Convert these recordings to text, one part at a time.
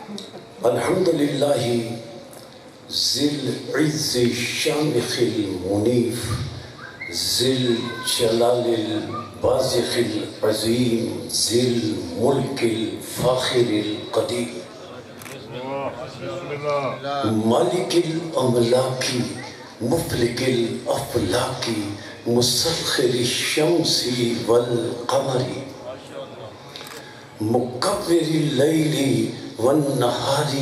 الحمدللہ ذی العز الشامخ المنیف ذی الجلال البازخ العظیم ذی الملک الفاخر القدیر مالک الاملاک مفلک الافلاک مسخر الشمس والقمر مکور اللیل والنہار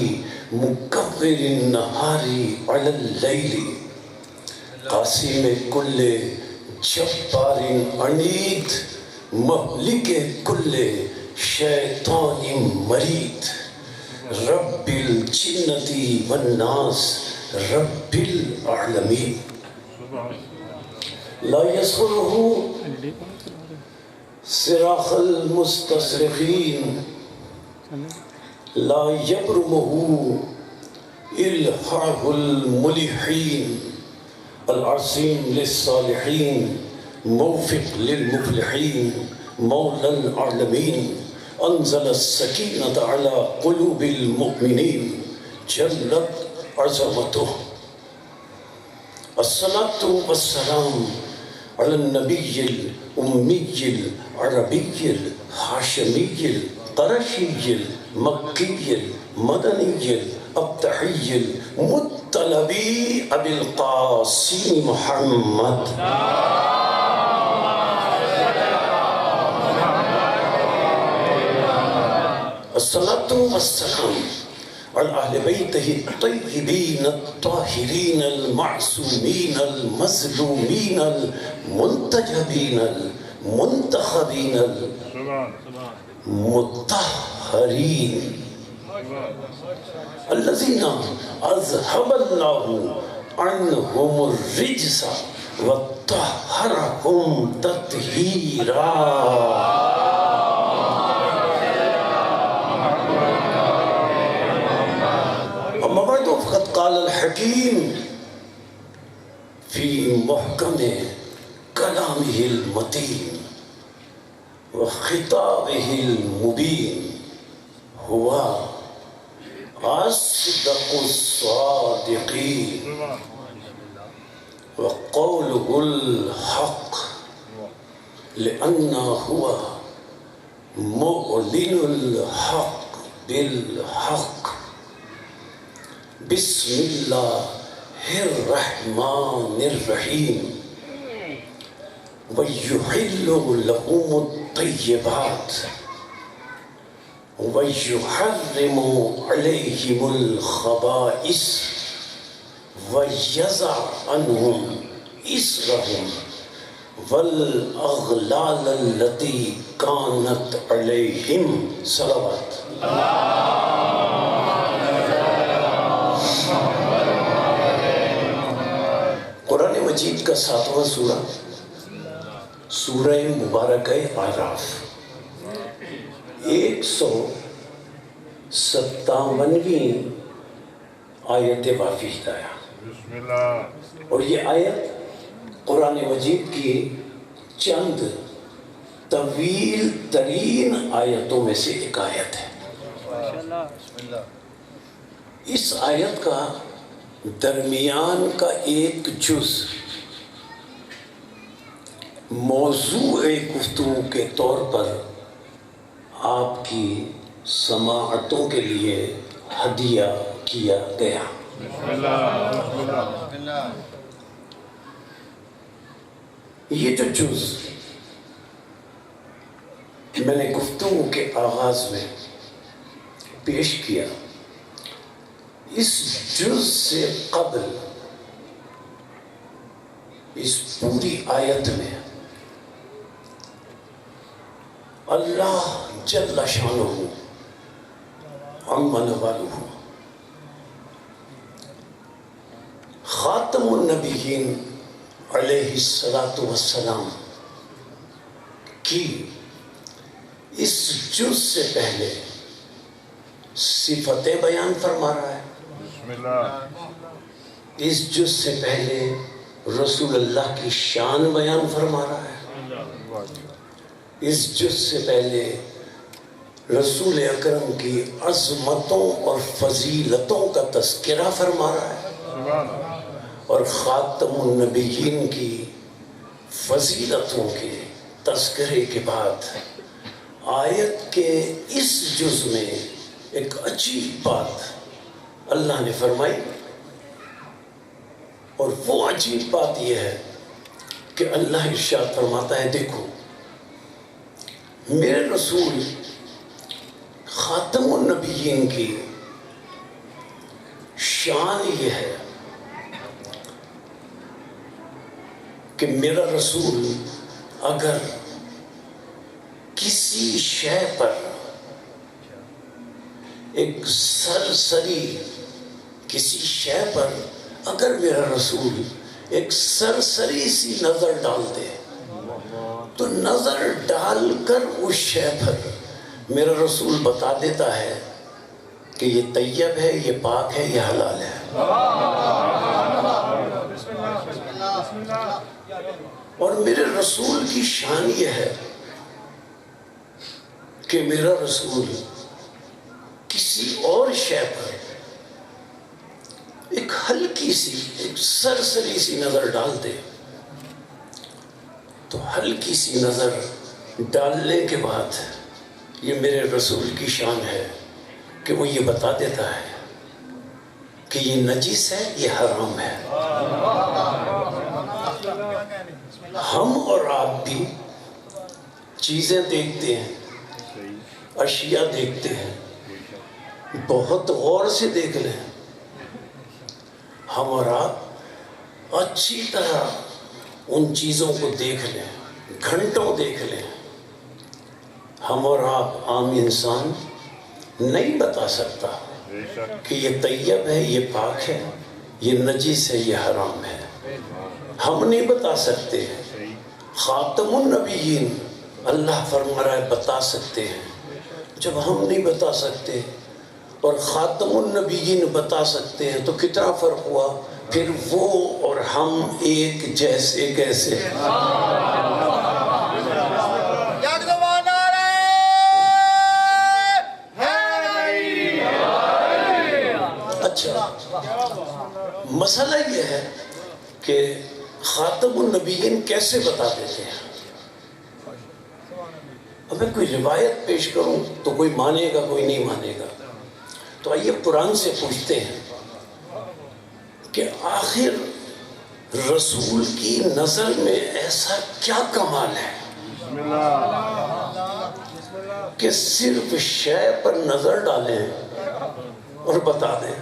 مکور النہار علی اللیل قاسم کل جبار عنید مہلک کل شیطان مرید رب الجنة والناس رب العالمین لا يسخره صراخ المستصرخین لا يبرمه الحاح الملحین العظیم للصالحین موفق للمفلحین مولا العالمین انزل السکینة على قلوب المؤمنین جلت عظمته الصلاة والسلام على النبي الأمي العربي الهاشمي القرشي المكي المدني الأبتحي المطلبي أبي القاسم محمد الصلاة والسلام على أهل بيته الطيبين الطاهرين المعصومين المظلومين المنتجبين المنتخبين المطهرين الذين أذهب الله عنهم الرجس وطهرهم تطهيرا فقد قال الحكيم في محكم كلامه المتين وخطابه المبين هو أصدق الصادقين وقوله الحق لأنه هو معلن الحق بالحق بسم اللہ الرحمن الرحیم وَيُحِلُّ لَهُمُ الطَّيِّبَاتِ وَيُحَرِّمُ عَلَيْهِمُ الْخَبَائِثَ وَيَضَعُ عَنْهُمْ إِصْرَهُمْ وَالْأَغْلَالَ الَّتِي كَانَتْ عَلَيْهِمْ صلوات قرآن مجید کا 7واں سورہ سورہ مبارکہ اعراف 157ویں آیت واقعی ہدایہ اور یہ آیت قرآن مجید کی چند طویل ترین آیتوں میں سے ایک آیت ہے۔ اس آیت کا درمیان کا ایک جز موضوع گفتگو کے طور پر آپ کی سماعتوں کے لیے ہدیہ کیا گیا۔ یہ جو جز میں نے گفتگو کے آغاز میں پیش کیا، اس جز سے قبل اس پوری آیت میں اللہ جل شانہ عم نوالہ خاتم النبیین علیہ السلام کی اس جز سے پہلے صفتیں بیان فرما رہا ہے، اس جز سے پہلے رسول اللہ کی شان بیان فرما رہا ہے، اس جز سے پہلے رسول اکرم کی عظمتوں اور فضیلتوں کا تذکرہ فرما رہا ہے، اور خاتم النبیین کی فضیلتوں کے تذکرے کے بعد آیت کے اس جز میں ایک عجیب بات اللہ نے فرمائی، اور وہ عجیب بات یہ ہے کہ اللہ ارشاد فرماتا ہے، دیکھو میرے رسول خاتم النبیین کی شان یہ ہے کہ میرا رسول اگر کسی شے پر ایک سرسری کسی شے پر اگر میرا رسول ایک سرسری سی نظر ڈال دے تو نظر ڈال کر اس شے پر میرا رسول بتا دیتا ہے کہ یہ طیب ہے، یہ پاک ہے، یہ حلال ہے۔ اور میرے رسول کی شان یہ ہے کہ میرا رسول کسی اور شے پر ایک ہلکی سی ایک سرسری سی نظر ڈال دے تو ہلکی سی نظر ڈالنے کے بعد یہ میرے رسول کی شان ہے کہ وہ یہ بتا دیتا ہے کہ یہ نجس ہے، یہ حرام ہے۔ ہم اور آپ بھی چیزیں دیکھتے ہیں، اشیاء دیکھتے ہیں، بہت غور سے دیکھ لیں، ہم اور آپ اچھی طرح ان چیزوں کو دیکھ لیں، گھنٹوں دیکھ لیں، ہم اور آپ عام انسان نہیں بتا سکتا کہ یہ طیب ہے، یہ پاک ہے، یہ نجس ہے، یہ حرام ہے۔ ہم نہیں بتا سکتے، خاتم النبیین اللہ فرما رہا ہے بتا سکتے ہیں۔ جب ہم نہیں بتا سکتے اور خاتم النبیین بتا سکتے ہیں تو کتنا فرق ہوا، پھر وہ اور ہم ایک جیسے کیسے؟ اچھا، مسئلہ یہ ہے کہ خاتم النبیین کیسے بتا دیتے ہیں؟ اب میں کوئی روایت پیش کروں تو کوئی مانے گا، کوئی نہیں مانے گا، تو آئیے قرآن سے پوچھتے ہیں کہ آخر رسول کی نظر میں ایسا کیا کمال ہے کہ صرف شے پر نظر ڈالیں اور بتا دیں،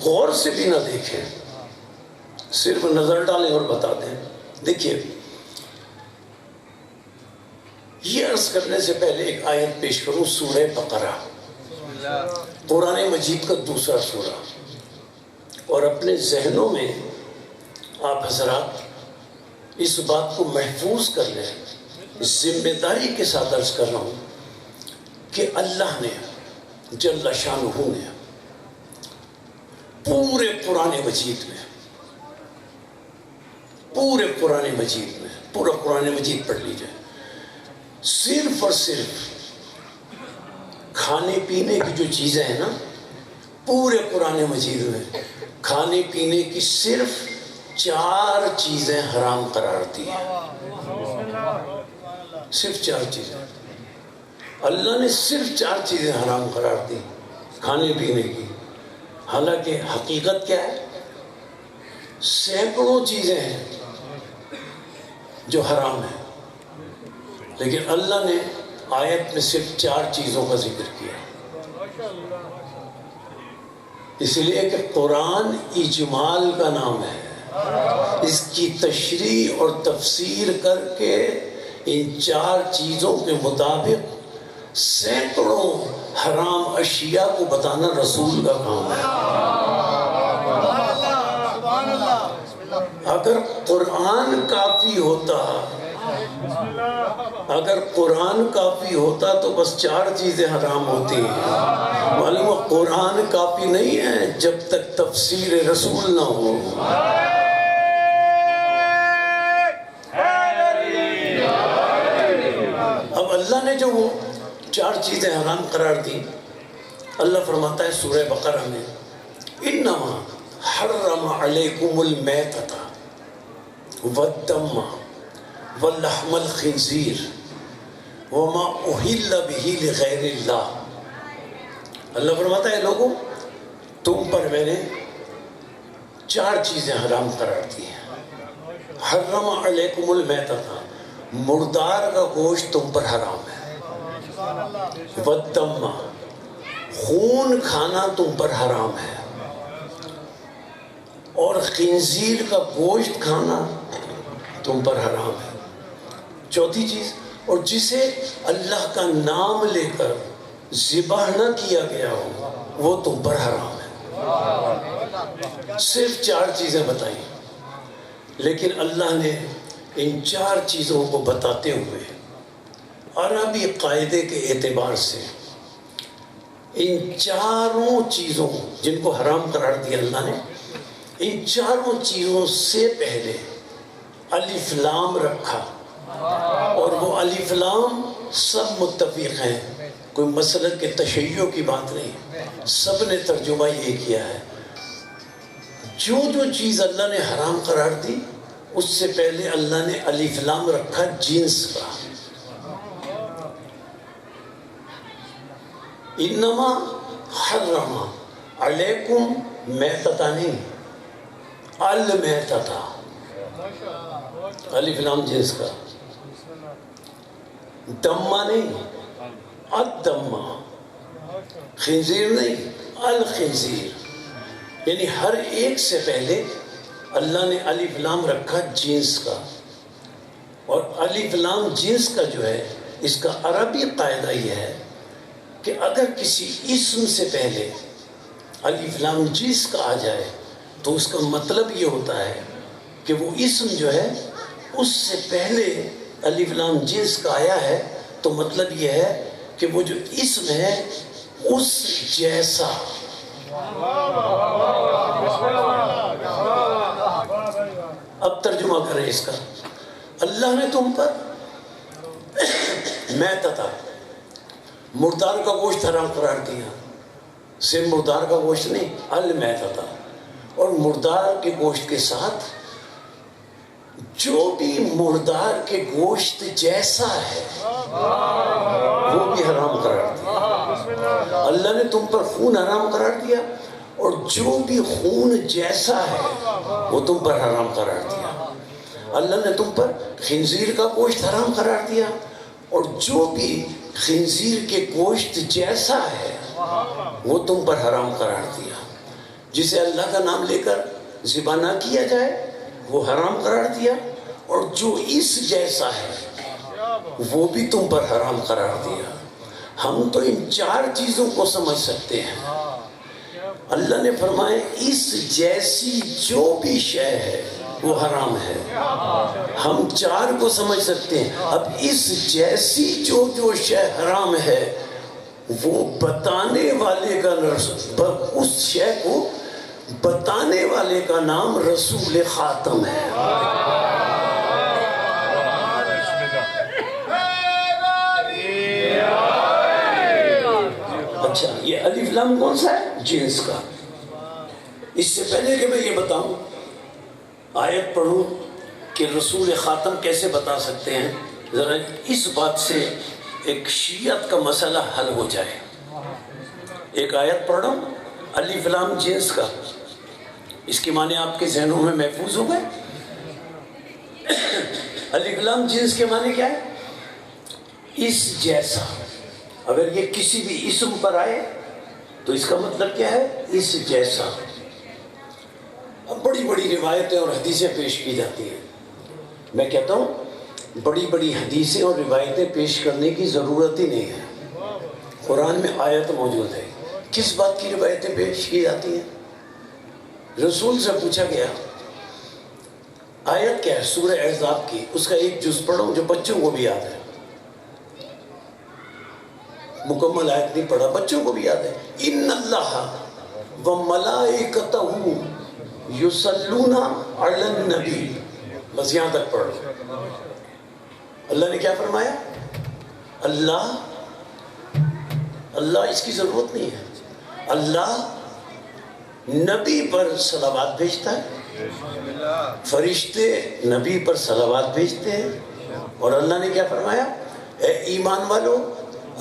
غور سے بھی نہ دیکھیں، صرف نظر ڈالیں اور بتا دیں۔ دیکھیے، یہ عرض کرنے سے پہلے ایک آیت پیش کروں، سورہ بقرہ، قرآن مجید کا دوسرا سورہ، اور اپنے ذہنوں میں آپ حضرات اس بات کو محفوظ کر لیں، ذمہ داری کے ساتھ عرض کر رہا ہوں کہ اللہ نے جل شانہ نے پورے قرآن مجید میں پورا قرآن مجید پڑھ لیجئے، صرف اور صرف کھانے پینے کی جو چیزیں ہیں نا، پورے قرآن مجید میں کھانے پینے کی صرف 4 چیزیں حرام قرار دی ہیں، صرف 4 چیزیں اللہ نے صرف 4 چیزیں حرام قرار دی کھانے پینے کی، حالانکہ حقیقت کیا ہے؟ سینکڑوں چیزیں ہیں جو حرام ہیں، لیکن اللہ نے آیت میں صرف 4 چیزوں کا ذکر کیا، اس لیے کہ قرآن اجمال کا نام ہے، اس کی تشریح اور تفسیر کر کے ان 4 چیزوں کے مطابق سینکڑوں حرام اشیاء کو بتانا رسول کا کام ہے۔ اگر قرآن کافی ہوتا تو بس 4 چیزیں حرام ہوتی ہیں، معلوم قرآن کافی نہیں ہے جب تک تفسیر رسول نہ ہو۔ اب اللہ نے جو وہ 4 چیزیں حرام قرار دی. اللہ فرماتا ہے سورہ بقرہ میں انما حرم علیکم المیتۃ والدم واللحم الخنزیر وما اہل بہ لغیر اللہ. اللہ فرماتا ہے لوگوں تم پر میں نے 4 چیزیں حرام قرار دی ہیں. حرم علیکم المیتۃ، مردار کا گوشت تم پر حرام ہے. والدم، خون کھانا تم پر حرام ہے. اور خنزیر کا گوشت کھانا تم پر حرام ہے. 4تھی چیز، اور جسے اللہ کا نام لے کر ذبح نہ کیا گیا ہو وہ تم پر حرام ہے. صرف 4 چیزیں بتائیں، لیکن اللہ نے ان 4 چیزوں کو بتاتے ہوئے عربی قاعدے کے اعتبار سے ان 4 چیزوں جن کو حرام قرار دیا اللہ نے، ان 4 چیزوں سے پہلے الف لام رکھا. اور وہ الف لام سب متفق ہیں، کوئی مسلک کے تشیع کی بات نہیں، سب نے ترجمہ یہ کیا ہے. جو چیز اللہ نے حرام قرار دی اس سے پہلے اللہ نے الف لام رکھا جنس کا. انما حرم علیکم میتۃ نہیں، المیتۃ، الف لام جنس کا. دمہ نہیں، الدمہ. خنزیر نہیں، الخنزیر. یعنی ہر ایک سے پہلے اللہ نے الف لام رکھا جنس کا. اور الف لام جنس کا جو ہے اس کا عربی قاعدہ یہ ہے کہ اگر کسی اسم سے پہلے الف لام جنس کا آ جائے تو اس کا مطلب یہ ہوتا ہے کہ وہ اسم جو ہے اس سے پہلے الف لام جنس کا آیا ہے، تو مطلب یہ ہے کہ وہ جو اسم ہے اس جیسا. اب ترجمہ کریں اس کا. اللہ نے تم پر میتۃ، مردار کا گوشت حرام قرار دیا. صرف مردار کا گوشت نہیں، المیتۃ. اور مردار کے گوشت کے ساتھ جو بھی مردار کے گوشت جیسا ہے وہ بھی حرام قرار دیا. اللہ نے تم پر خون حرام قرار دیا، اور جو بھی خون جیسا ہے وہ تم پر حرام قرار دیا. اللہ نے تم پر خنزیر کا گوشت حرام قرار دیا، اور جو بھی خنزیر کے گوشت جیسا ہے وہ تم پر حرام قرار دیا. جسے اللہ کا نام لے کر ذبح نہ کیا جائے وہ حرام قرار دیا، اور جو اس جیسا ہے وہ بھی تم پر حرام قرار دیا. ہم تو ان 4 چیزوں کو سمجھ سکتے ہیں. اللہ نے فرمایا اس جیسی جو بھی شے ہے وہ حرام ہے. ہم 4 کو سمجھ سکتے ہیں. اب اس جیسی جو شے حرام ہے وہ بتانے والے کا اس شے کو بتانے والے کا نام رسول خاتم ہے. اچھا، یہ الف لام کون سا ہے؟ جنس کا. اس سے پہلے کہ میں یہ بتاؤں، آیت پڑھوں کہ رسول خاتم کیسے بتا سکتے ہیں، ذرا اس بات سے ایک شیعت کا مسئلہ حل ہو جائے. ایک آیت پڑھ رہا ہوں الف لام جنس کا. اس کے معنی آپ کے ذہنوں میں محفوظ ہو گئے. الف لام جنس کے معنی کیا ہے؟ اس جیسا. اگر یہ کسی بھی اسم پر آئے تو اس کا مطلب کیا ہے؟ اس جیسا. اب بڑی بڑی روایتیں اور حدیثیں پیش کی جاتی ہیں. میں کہتا ہوں بڑی بڑی حدیثیں اور روایتیں پیش کرنے کی ضرورت ہی نہیں ہے. قرآن میں آیت موجود ہے. کس بات کی روایتیں پیش کی جاتی ہیں؟ رسول سے پوچھا گیا آیت کیا ہے؟ سورہ احزاب کی. اس کا ایک جز پڑھو جو بچوں کو بھی یاد ہے. مکمل آیت نہیں پڑھا، بچوں کو بھی یاد ہے. ان اللہ وملائکتہ یصلون علی النبی. بس یہاں تک پڑھ لو. اللہ نے کیا فرمایا؟ اللہ اللہ اس کی ضرورت نہیں ہے. اللہ نبی پر صلوات بھیجتا ہے، فرشتے نبی پر صلوات بھیجتے ہیں. اور اللہ نے کیا فرمایا؟ اے ایمان والو،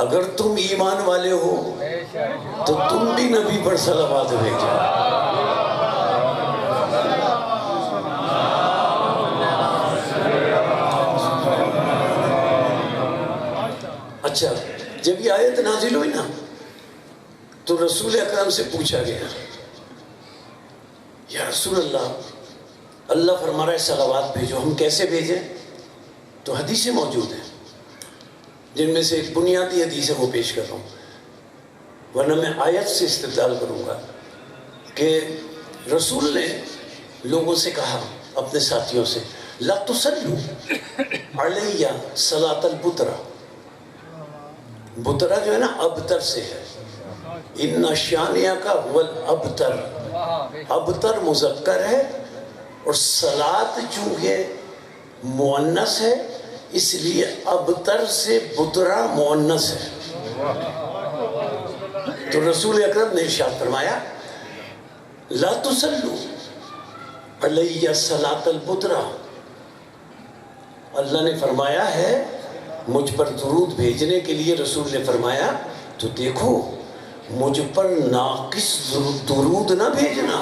اگر تم ایمان والے ہو تو تم بھی نبی پر صلوات بھیجو. اچھا، جب یہ آیت نازل ہوئی نا تو رسول اکرم سے پوچھا گیا، یا رسول اللہ، اللہ فرما رہا ہے صلوات بھیجو، ہم کیسے بھیجیں؟ تو حدیثیں موجود ہیں، جن میں سے ایک بنیادی حدیث ہے، وہ پیش کر رہا ہوں، ورنہ میں آیت سے استدلال کروں گا کہ رسول نے لوگوں سے کہا، اپنے ساتھیوں سے، لا تصلوا علیہ صلاۃ البترا. بترا جو ہے نا ابتر سے ہے، ان شانیہ کا والابتر، ابتر مذکر ہے اور صلاۃ چونکہ مؤنث ہے اس لیے ابتر سے بترا مؤنث ہے. تو رسول اکرم نے ارشاد فرمایا لا تصلوا علیہ صلاۃ البترا. اللہ نے فرمایا ہے مجھ پر درود بھیجنے کے لیے، رسول نے فرمایا تو دیکھو مجھ پر ناقص درود نہ بھیجنا.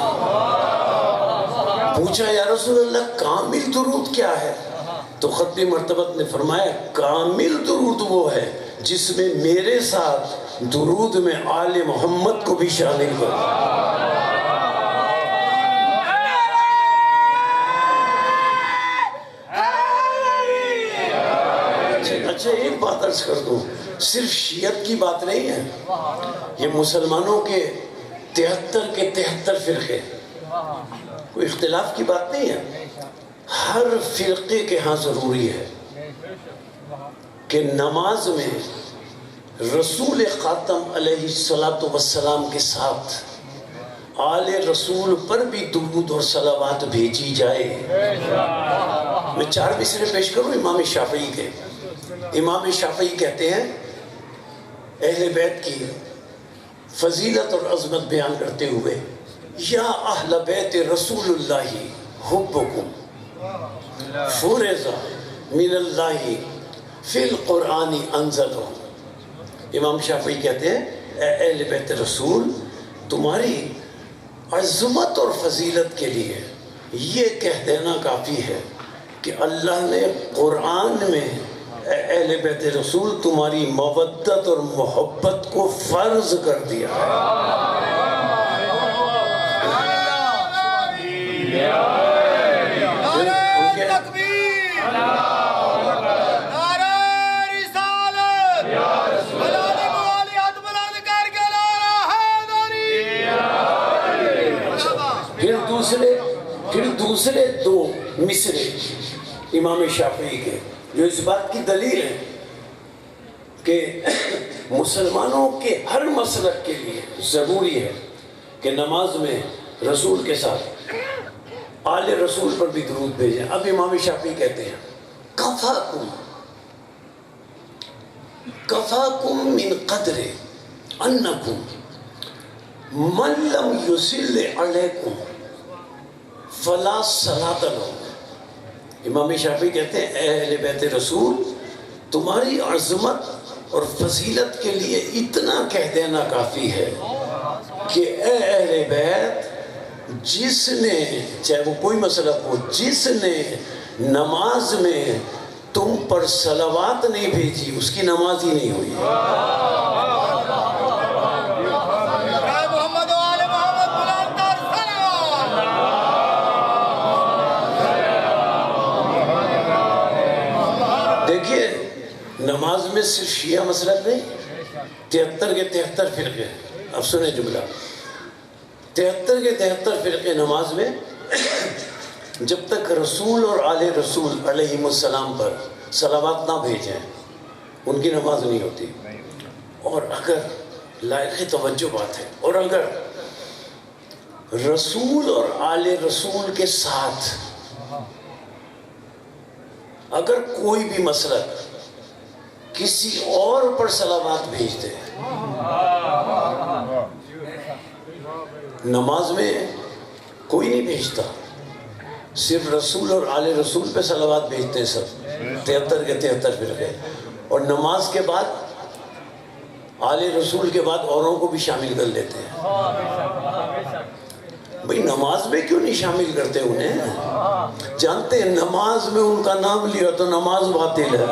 پوچھا یا رسول اللہ کامل درود کیا ہے؟ تو ختم مرتبت نے فرمایا کامل درود وہ ہے جس میں میرے ساتھ درود میں آل محمد کو بھی شامل کرو. اچھا ایک بات عرض کر دوں، صرف شیعت کی بات نہیں ہے، یہ مسلمانوں کے 73 کے 73 فرقے، کوئی اختلاف کی بات نہیں ہے. ہر فرقے کے ہاں ضروری ہے کہ نماز میں رسول خاتم علیہ السلام کے ساتھ آل رسول پر بھی درود اور صلوات بھیجی جائے. میں 4 مصرے پیش کروں امام شافعی کے. امام شافعی کہتے ہیں اہل بیت کی فضیلت اور عظمت بیان کرتے ہوئے، یا اہل بیت رسول اللہ حبکم فرض من اللہ فی القرآن انزلہ. امام شافعی کہتے ہیں اے اہل بیت رسول، تمہاری عظمت اور فضیلت کے لیے یہ کہہ دینا کافی ہے کہ اللہ نے قرآن میں اے اہل بیت رسول تمہاری مودت اور محبت کو فرض کر دیا. پھر دوسرے 2 مصرے امام شافعی کے جو اس بات کی دلیل ہے کہ مسلمانوں کے ہر مسلک کے لیے ضروری ہے کہ نماز میں رسول کے ساتھ آل رسول پر بھی درود بھیجیں. اب امام شافعی کہتے ہیں کفاکم من قدر انکم من لم یصل علیکم فلا صلاۃ لہ. امام شافعی کہتے ہیں اے اہل بیت رسول تمہاری عظمت اور فضیلت کے لیے اتنا کہہ دینا کافی ہے کہ اے اہل بیت، جس نے چاہے وہ کوئی مسلک ہو، جس نے نماز میں تم پر صلوات نہیں بھیجی اس کی نماز ہی نہیں ہوئی. دیکھیے نماز میں صرف شیعہ مسلک نہیں، 73 کے 73 فرقے. اب سنیں جملہ، 73 کے 73 فرقے نماز میں جب تک رسول اور آل رسول علیہ السلام پر صلوات نہ بھیجیں ان کی نماز نہیں ہوتی. اور اگر لائق توجہ بات ہے، اور اگر رسول اور آل رسول کے ساتھ اگر کوئی بھی مسلک کسی اور پر صلوات بھیج دے نماز میں کوئی نہیں بھیجتا، صرف رسول اور آل رسول پہ صلوات بھیجتے ہیں سب، 73 کے 73 فرقے، اور نماز کے بعد آل رسول کے بعد اوروں کو بھی شامل کر لیتے ہیں۔ بھئی نماز میں کیوں نہیں شامل کرتے انہیں؟ جانتے ہیں نماز میں ان کا نام لیا تو نماز باطل ہے،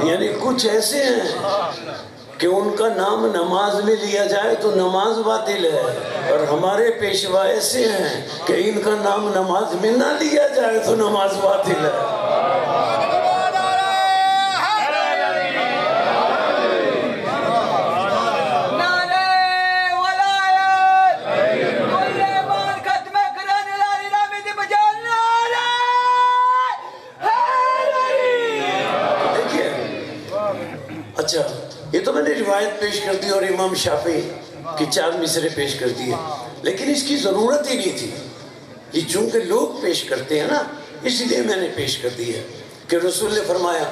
یعنی کچھ ایسے ہیں کہ ان کا نام نماز میں لیا جائے تو نماز باطل ہے، اور ہمارے پیشوا ایسے ہیں کہ ان کا نام نماز میں نہ لیا جائے تو نماز باطل ہے۔ اچھا، یہ تو میں نے روایت پیش کر دی اور امام شافعی کی 4 مصرے پیش کر دی ہے، لیکن اس کی ضرورت ہی نہیں تھی، یہ چونکہ لوگ پیش کرتے ہیں نا، اس لیے میں نے پیش کر دی ہے کہ رسول نے فرمایا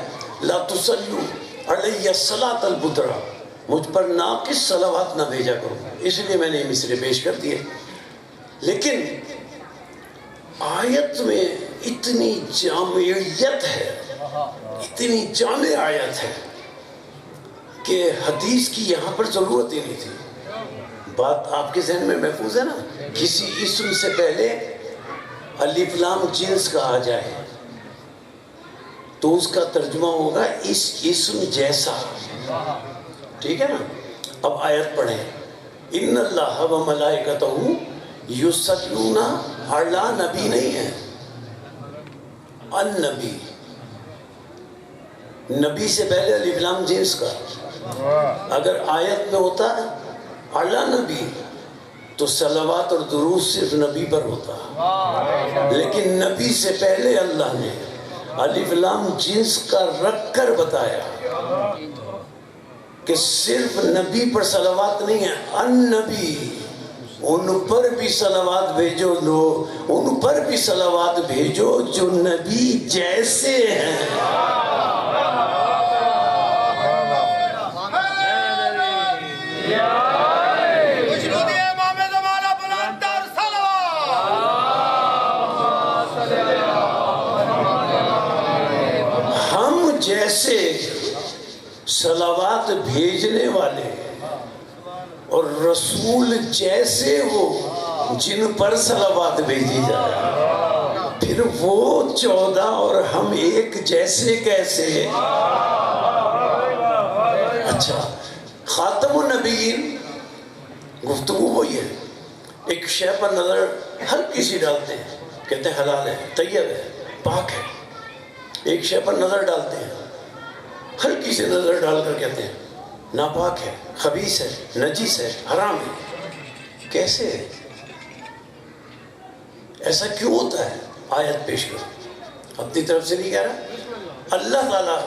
لا تصلوا علی الصلاۃ البدرا، مجھ پر ناقص صلوات نہ بھیجا کرو، اس لیے میں نے یہ مصرے پیش کر دیے۔ لیکن آیت میں اتنی جامعیت ہے، اتنی جامع آیت ہے کہ حدیث کی یہاں پر ضرورت ہی نہیں تھی۔ بات آپ کے ذہن میں محفوظ ہے نا؟ کسی اسم سے پہلے الف لام جنس کا آ جائے تو اس کا ترجمہ ہوگا اس اسم جیسا، ٹھیک ہے نا؟ اب آیت پڑھیں، ان اللہ و ملائکتہ یصلون علی نبی نہیں ہے، النبی، نبی سے پہلے الف لام جنس کا۔ اگر آیت میں ہوتا علی نبی تو صلوات اور درود صرف نبی پر ہوتا، لیکن نبی سے پہلے اللہ نے الف لام جنس کا رکھ کر بتایا کہ صرف نبی پر صلوات نہیں ہے، النبی، ان پر بھی صلوات بھیجو، لو ان پر بھی صلوات بھیجو جو نبی جیسے ہیں۔ جیسے صلوات بھیجنے والے اور رسول جیسے وہ جن پر صلوات بھیجی جائے، پھر وہ 14 اور ہم ایک جیسے کیسے؟ اچھا، خاتم النبیین گفتگو وہی ہے، ایک شے پر نظر ہلکی سی ڈالتے ہیں، کہتے ہیں حلال ہے، طیب ہے، پاک ہے، ایک شے پر نظر ڈالتے ہیں، ہلکی سے نظر ڈال کر کہتے ہیں ناپاک ہے، خبیث ہے، نجیس ہے، حرام ہے۔ کیسے ہے؟ ایسا کیوں ہوتا ہے؟ آیت پیش کرو، اپنی طرف سے نہیں کہہ رہا، اللہ تعالیٰ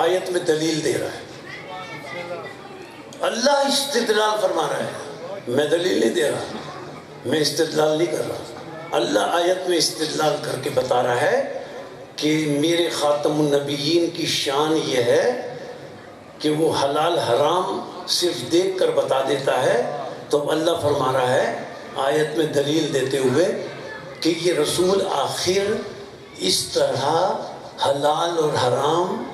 آیت میں دلیل دے رہا ہے، اللہ استدلال فرما رہا ہے، میں دلیل نہیں دے رہا، میں استدلال نہیں کر رہا، اللہ آیت میں استدلال کر کے بتا رہا ہے کہ میرے خاتم النبیین کی شان یہ ہے کہ وہ حلال حرام صرف دیکھ کر بتا دیتا ہے، تو اللہ فرما رہا ہے آیت میں دلیل دیتے ہوئے کہ یہ رسول آخر اس طرح حلال اور حرام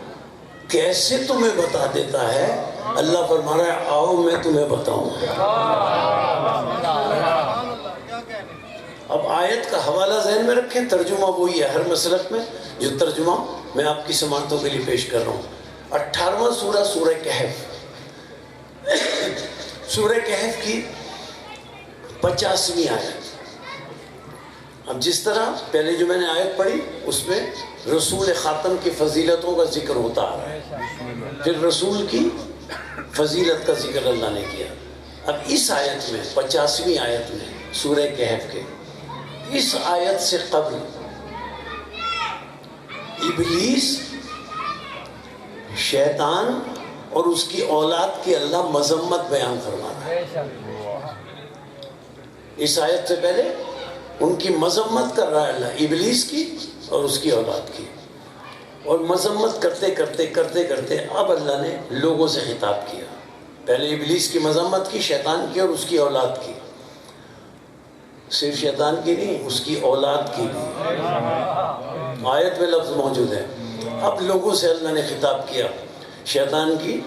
کیسے تمہیں بتا دیتا ہے؟ اللہ فرما رہا ہے آؤ میں تمہیں بتاؤں۔ اب آیت کا حوالہ ذہن میں رکھیں، ترجمہ وہی ہے ہر مسلک میں، جو ترجمہ میں آپ کی سماعتوں کے لیے پیش کر رہا ہوں۔ 18واں سورہ، سورہ کہف، سورہ کہف کی 50ویں آیت۔ اب جس طرح پہلے جو میں نے آیت پڑھی اس میں رسول خاتم کی فضیلتوں کا ذکر ہوتا آ رہا ہے، پھر رسول کی فضیلت کا ذکر اللہ نے کیا۔ اب اس آیت میں 50ویں آیت میں سورہ کہف کے اس آیت سے قبل ابلیس، شیطان اور اس کی اولاد کی اللہ مذمت بیان فرما رہا ہے۔ اس آیت سے پہلے ان کی مذمت کر رہا ہے اللہ، ابلیس کی اور اس کی اولاد کی۔ اور مذمت کرتے کرتے کرتے کرتے اب اللہ نے لوگوں سے خطاب کیا. پہلے ابلیس کی مذمت کی، شیطان کی اور اس کی اولاد کی. صرف شیطان کی نہیں، اس کی اولاد کی بھی. آیت میں لفظ موجود ہے. اب لوگوں سے اللہ نے خطاب کیا شیطان کی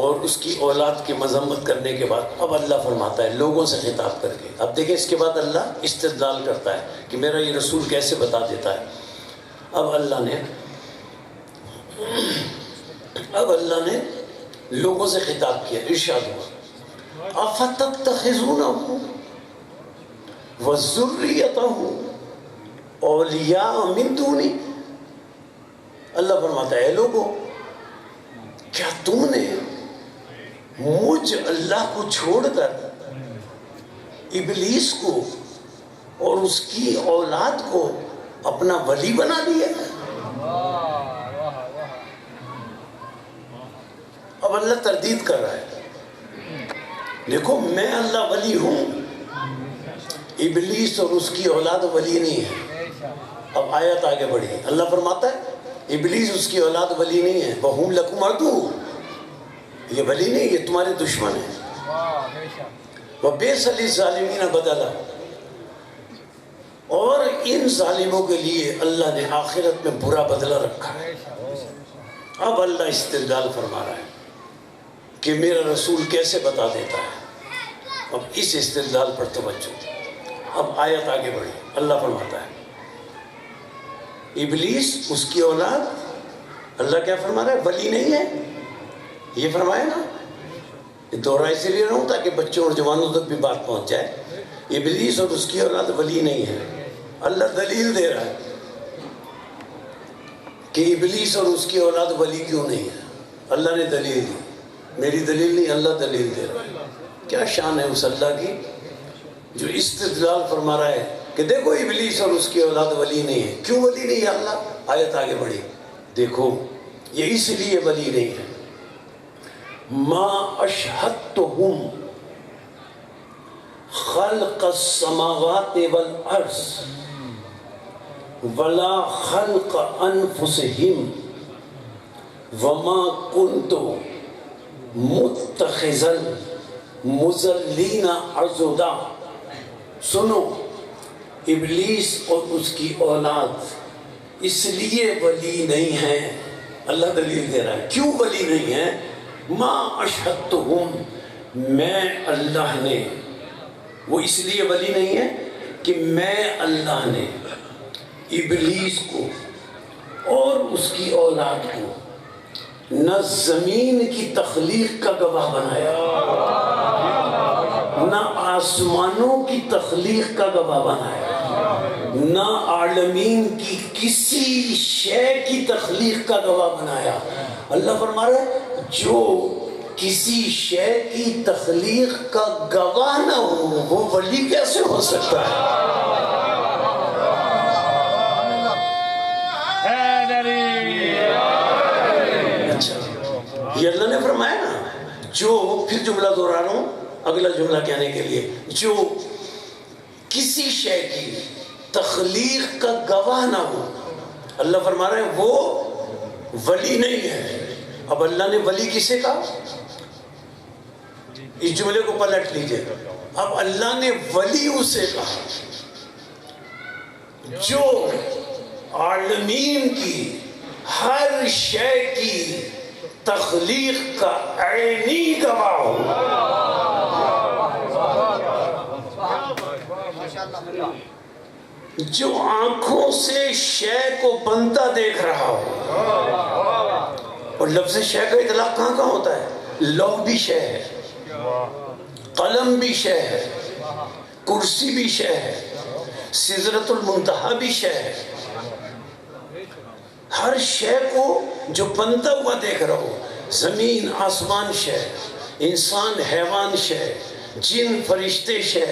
اور اس کی اولاد کی مذمت کرنے کے بعد اب اللہ فرماتا ہے لوگوں سے خطاب کر کے. اب دیکھیں اس کے بعد اللہ استدلال کرتا ہے کہ میرا یہ رسول کیسے بتا دیتا ہے. اب اللہ نے لوگوں سے خطاب کیا. ارشاد ہوا افتتخذونہ وذریتہ اولیاء من دونی. اللہ فرماتا ہے اے لوگوں، کیا تم نے مجھ اللہ کو چھوڑ کر ابلیس کو اور اس کی اولاد کو اپنا ولی بنا لیا؟ اب اللہ تردید کر رہا ہے. دیکھو میں اللہ ولی ہوں، ابلیس اور اس کی اولاد ولی نہیں ہے. اب آیت آگے بڑھی. اللہ فرماتا ہے ابلیس اس کی اولاد ولی نہیں ہے. وَهُمْ لَكُمْ عَدُوٌّ، یہ ولی نہیں، یہ تمہارے دشمن ہیں. وَبِئْسَ لِلظَّالِمِينَ بَدَلًا، اور ان ظالموں کے لیے اللہ نے آخرت میں برا بدلہ رکھا ہے. اب اللہ استدلال فرما رہا ہے کہ میرا رسول کیسے بتا دیتا ہے. اب اس استدلال پر توجہ. اب آیت آگے بڑھی. اللہ فرماتا ہے ابلیس اس کی اولاد، اللہ کیا فرما رہا ہے؟ ولی نہیں ہے. یہ فرمایا نا، دوہرا اس لیے رہا ہوں تاکہ بچوں اور جوانوں تک بھی بات پہنچ جائے. ابلیس اور اس کی اولاد ولی نہیں ہے. اللہ دلیل دے رہا ہے کہ ابلیس اور اس کی اولاد ولی کیوں نہیں ہے. اللہ نے دلیل دی، میری دلیل نہیں، اللہ دلیل دے رہا ہے. کیا شان ہے اس اللہ کی جو استدلال فرما رہا ہے کہ دیکھو ابلیس اور اس کی اولاد ولی نہیں ہے. کیوں ولی نہیں ہے اللہ؟ آیت آگے بڑھی. دیکھو یہ اس لیے ولی نہیں ہے، ما اشہدتہم خلق السماوات والارض ولا خلق انفسہم وما کنت متخذ المضلین عضدا. سنو، ابلیس اور اس کی اولاد اس لیے ولی نہیں ہے. اللہ دلیل دے رہا ہے کیوں ولی نہیں ہے. ما اشہدتہم، میں اللہ نے، وہ اس لیے ولی نہیں ہے کہ میں اللہ نے ابلیس کو اور اس کی اولاد کو نہ زمین کی تخلیق کا گواہ بنایا، نہ آسمانوں کی تخلیق کا گواہ بنایا، نہ عالمین کی کسی شے کی تخلیق کا گواہ بنایا. اللہ فرما رہا ہے جو کسی شے کی تخلیق کا گواہ نہ ہو وہ ولی کیسے ہو سکتا ہے؟ اچھا، یہ اللہ نے فرمایا نا، جو، پھر جملہ دہرا رہا ہوں اگلا جملہ کہنے کے لیے، جو کسی شے کی تخلیق کا گواہ نہ ہو، اللہ فرما رہے ہیں وہ ولی نہیں ہے. اب اللہ نے ولی کسے کہا؟ اس جملے کو پلٹ لیجئے. اب اللہ نے ولی اسے کہا جو عالمین کی ہر شے کی تخلیق کا عینی گواہ ہو. جو آنکھوں سے شے کو بنتا دیکھ رہا ہو. اور لفظ شے کا اطلاق کہاں کہاں ہوتا ہے؟ لوح بھی شے ہے، قلم بھی شے ہے، کرسی بھی شے ہے، سدرۃ المنتہا بھی شے ہے. ہر شے کو جو بنتا ہوا دیکھ رہا ہو، زمین آسمان شے، انسان حیوان شے، جن فرشتے شے،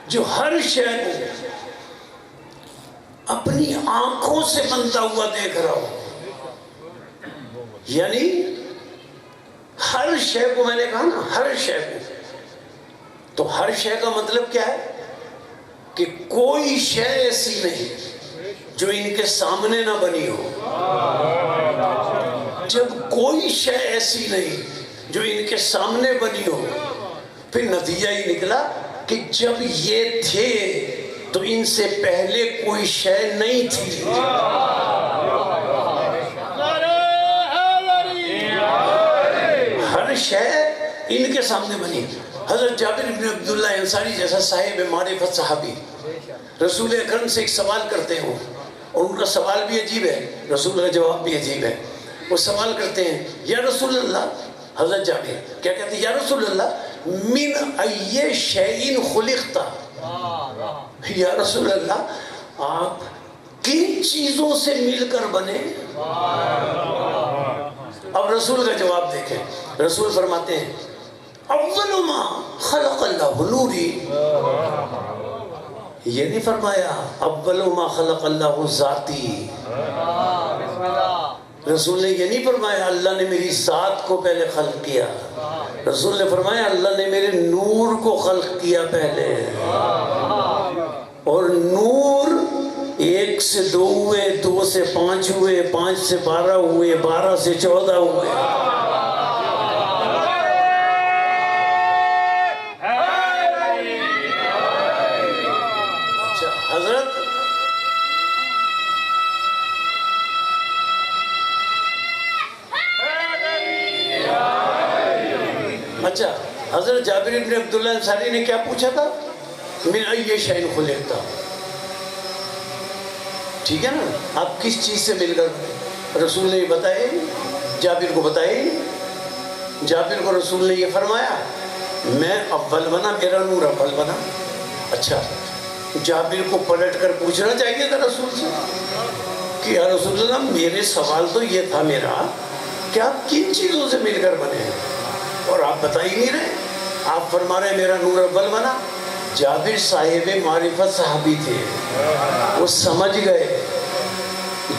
جو ہر شے کو اپنی آنکھوں سے بنتا ہوا دیکھ رہا ہو. یعنی ہر شے کو، میں نے کہا نا ہر شے کو، تو ہر شے کا مطلب کیا ہے کہ کوئی شے ایسی نہیں جو ان کے سامنے نہ بنی ہو. جب کوئی شے ایسی نہیں جو ان کے سامنے بنی ہو، پھر نتیجہ ہی نکلا کہ جب یہ تھے تو ان سے پہلے کوئی شے نہیں تھی. ہر شے ان کے سامنے بنی. حضرت جابر بن عبداللہ انصاری جیسا صاحب معرفت صحابی رسول اکرم سے ایک سوال کرتے ہوں، اور ان کا سوال بھی عجیب ہے، رسول کا جواب بھی عجیب ہے. وہ سوال کرتے ہیں، یا رسول اللہ، حضرت جابر کیا کہتے ہیں، یا رسول اللہ من ای شیء خلقت، یا رسول اللہ آپ کن چیزوں سے مل کر بنے؟ اب رسول کا جواب دیکھیں. رسول فرماتے ہیں اول ما خلق اللہ نوری. یہ نہیں فرمایا اول ما خلق اللہ ذاتی. رسول نے یہ نہیں فرمایا اللہ نے میری ذات کو پہلے خلق کیا. رسول نے فرمایا اللہ نے میرے نور کو خلق کیا پہلے. اور نور 1 سے 2 ہوئے، 2 سے 5 ہوئے، 5 سے 12 ہوئے، 12 سے 14 ہوئے. اچھا حضرت جابر بن عبداللہ انصاری نے کیا پوچھا تھا؟ من ای شیء خلقت. ٹھیک ہے نا، آپ کس چیز سے مل کر؟ رسول نے یہ بتائے، جابر کو بتائے. جابر کو رسول نے یہ فرمایا میں اول بنا، میرا نور اول بنا. اچھا جابر کو پلٹ کر پوچھنا چاہیے تھا رسول سے کہ یا رسول اللہ میرے سوال تو یہ تھا میرا کہ آپ کن چیزوں سے مل کر بنے ہیں اور آپ بتا ہی نہیں رہے. آپ فرما رہے میرا نور اول بنا. جابر صاحب معرفت صحابی تھے، وہ سمجھ گئے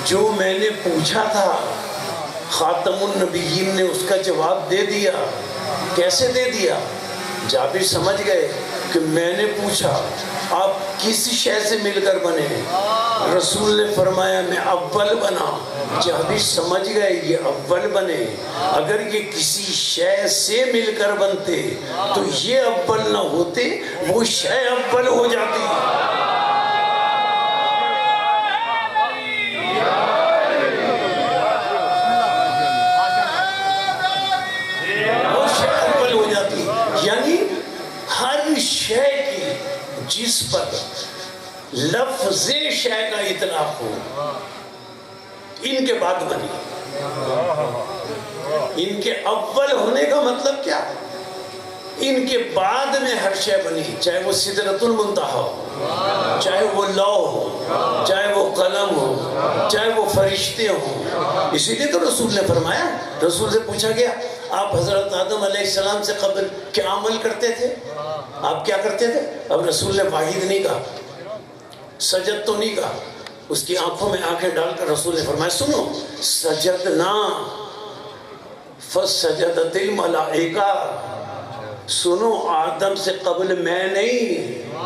جو میں نے پوچھا تھا خاتم النبیین نے اس کا جواب دے دیا. کیسے دے دیا؟ جابر سمجھ گئے کہ میں نے پوچھا آپ کس شے سے مل کر بنے؟ رسول نے فرمایا میں اول بنا. جابر سمجھ گئے یہ اول بنے. اگر یہ کسی شے سے مل کر بنتے تو یہ اول نہ ہوتے، وہ شے اول ہو جاتی. وہ شے اول ہو جاتی. یعنی ہر شے کی جس پر لفظ شے کا اطلاق ہو ان کے بعد بنی. ان کے اول ہونے کا مطلب کیا؟ ان کے بعد میں ہر شے بنی، چاہے وہ سدرۃ المنتہا ہو، چاہے وہ لوح ہو، چاہے وہ قلم ہو، چاہے وہ فرشتے ہوں. اسی لیے تو رسول نے فرمایا، رسول سے پوچھا گیا آپ حضرت آدم علیہ السلام سے قبل کیا عمل کرتے تھے؟ آپ کیا کرتے تھے؟ اب رسول نے واحد نہیں کہا، سجد تو نہیں کہا. اس کی آنکھوں میں آنکھیں ڈال کر رسول نے فرمایا سنو، سجدنا فسجدت الملائکہ. سنو آدم سے قبل میں نہیں،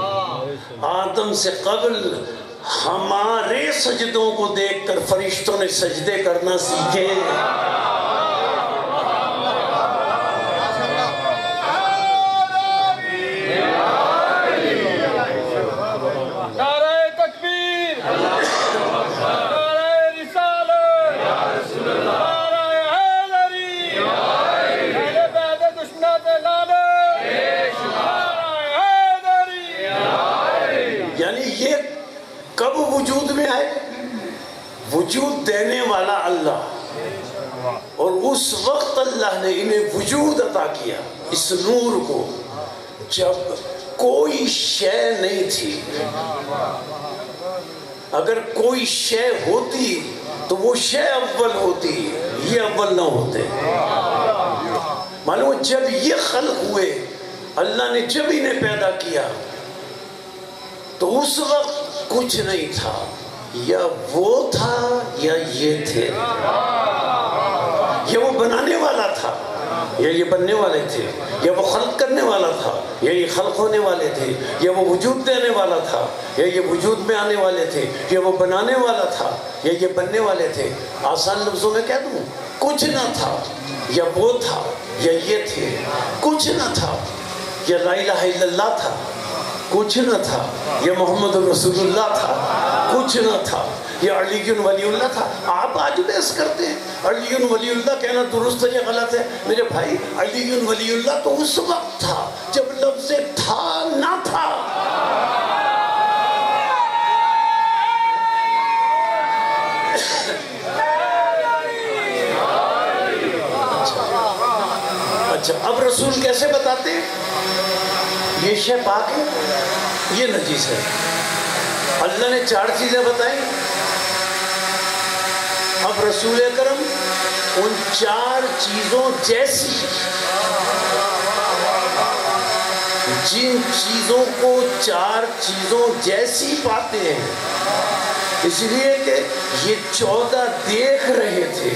آدم سے قبل ہمارے سجدوں کو دیکھ کر فرشتوں نے سجدے کرنا سیکھے. کب وجود میں آئے؟ وجود دینے والا اللہ، اور اس وقت اللہ نے انہیں وجود عطا کیا اس نور کو جب کوئی شے نہیں تھی. اگر کوئی شے ہوتی تو وہ شے اول ہوتی، یہ اول نہ ہوتے. معلوم جب یہ خلق ہوئے، اللہ نے جب انہیں پیدا کیا تو اس وقت کچھ نہیں تھا، یا وہ تھا یا یہ تھے. یہ وہ بنانے والا تھا یا یہ بننے والے تھے، یا وہ خلق کرنے والا تھا، یا یہ خلق ہونے والے تھے، یا وہ وجود دینے والا تھا، یا یہ وجود میں آنے والے تھے، یا وہ بنانے والا تھا، یا یہ بننے والے تھے. آسان لفظوں میں کہہ دوں، کچھ نہ تھا، یا وہ تھا، یا یہ تھے. کچھ نہ تھا، یا لا الہ الا اللہ تھا. کچھ نہ تھا، یا محمد رسول اللہ تھا. کچھ نہ تھا، یا علی ولی اللہ تھا. آپ آج بحث کرتے ہیں علی ولی اللہ کہنا درست ہے یا غلط ہے. میرے بھائی، علی ولی اللہ تو اس وقت تھا جب لفظ تھا نہ تھا. اچھا، اب رسول کیسے بتاتے ہیں یہ شے پاک ہے، یہ نجیس ہے؟ اللہ نے 4 چیزیں بتائیں. اب رسول اکرم ان 4 چیزوں جیسی، جن چیزوں کو 4 چیزوں جیسی پاتے ہیں، اس لیے کہ یہ 14 دیکھ رہے تھے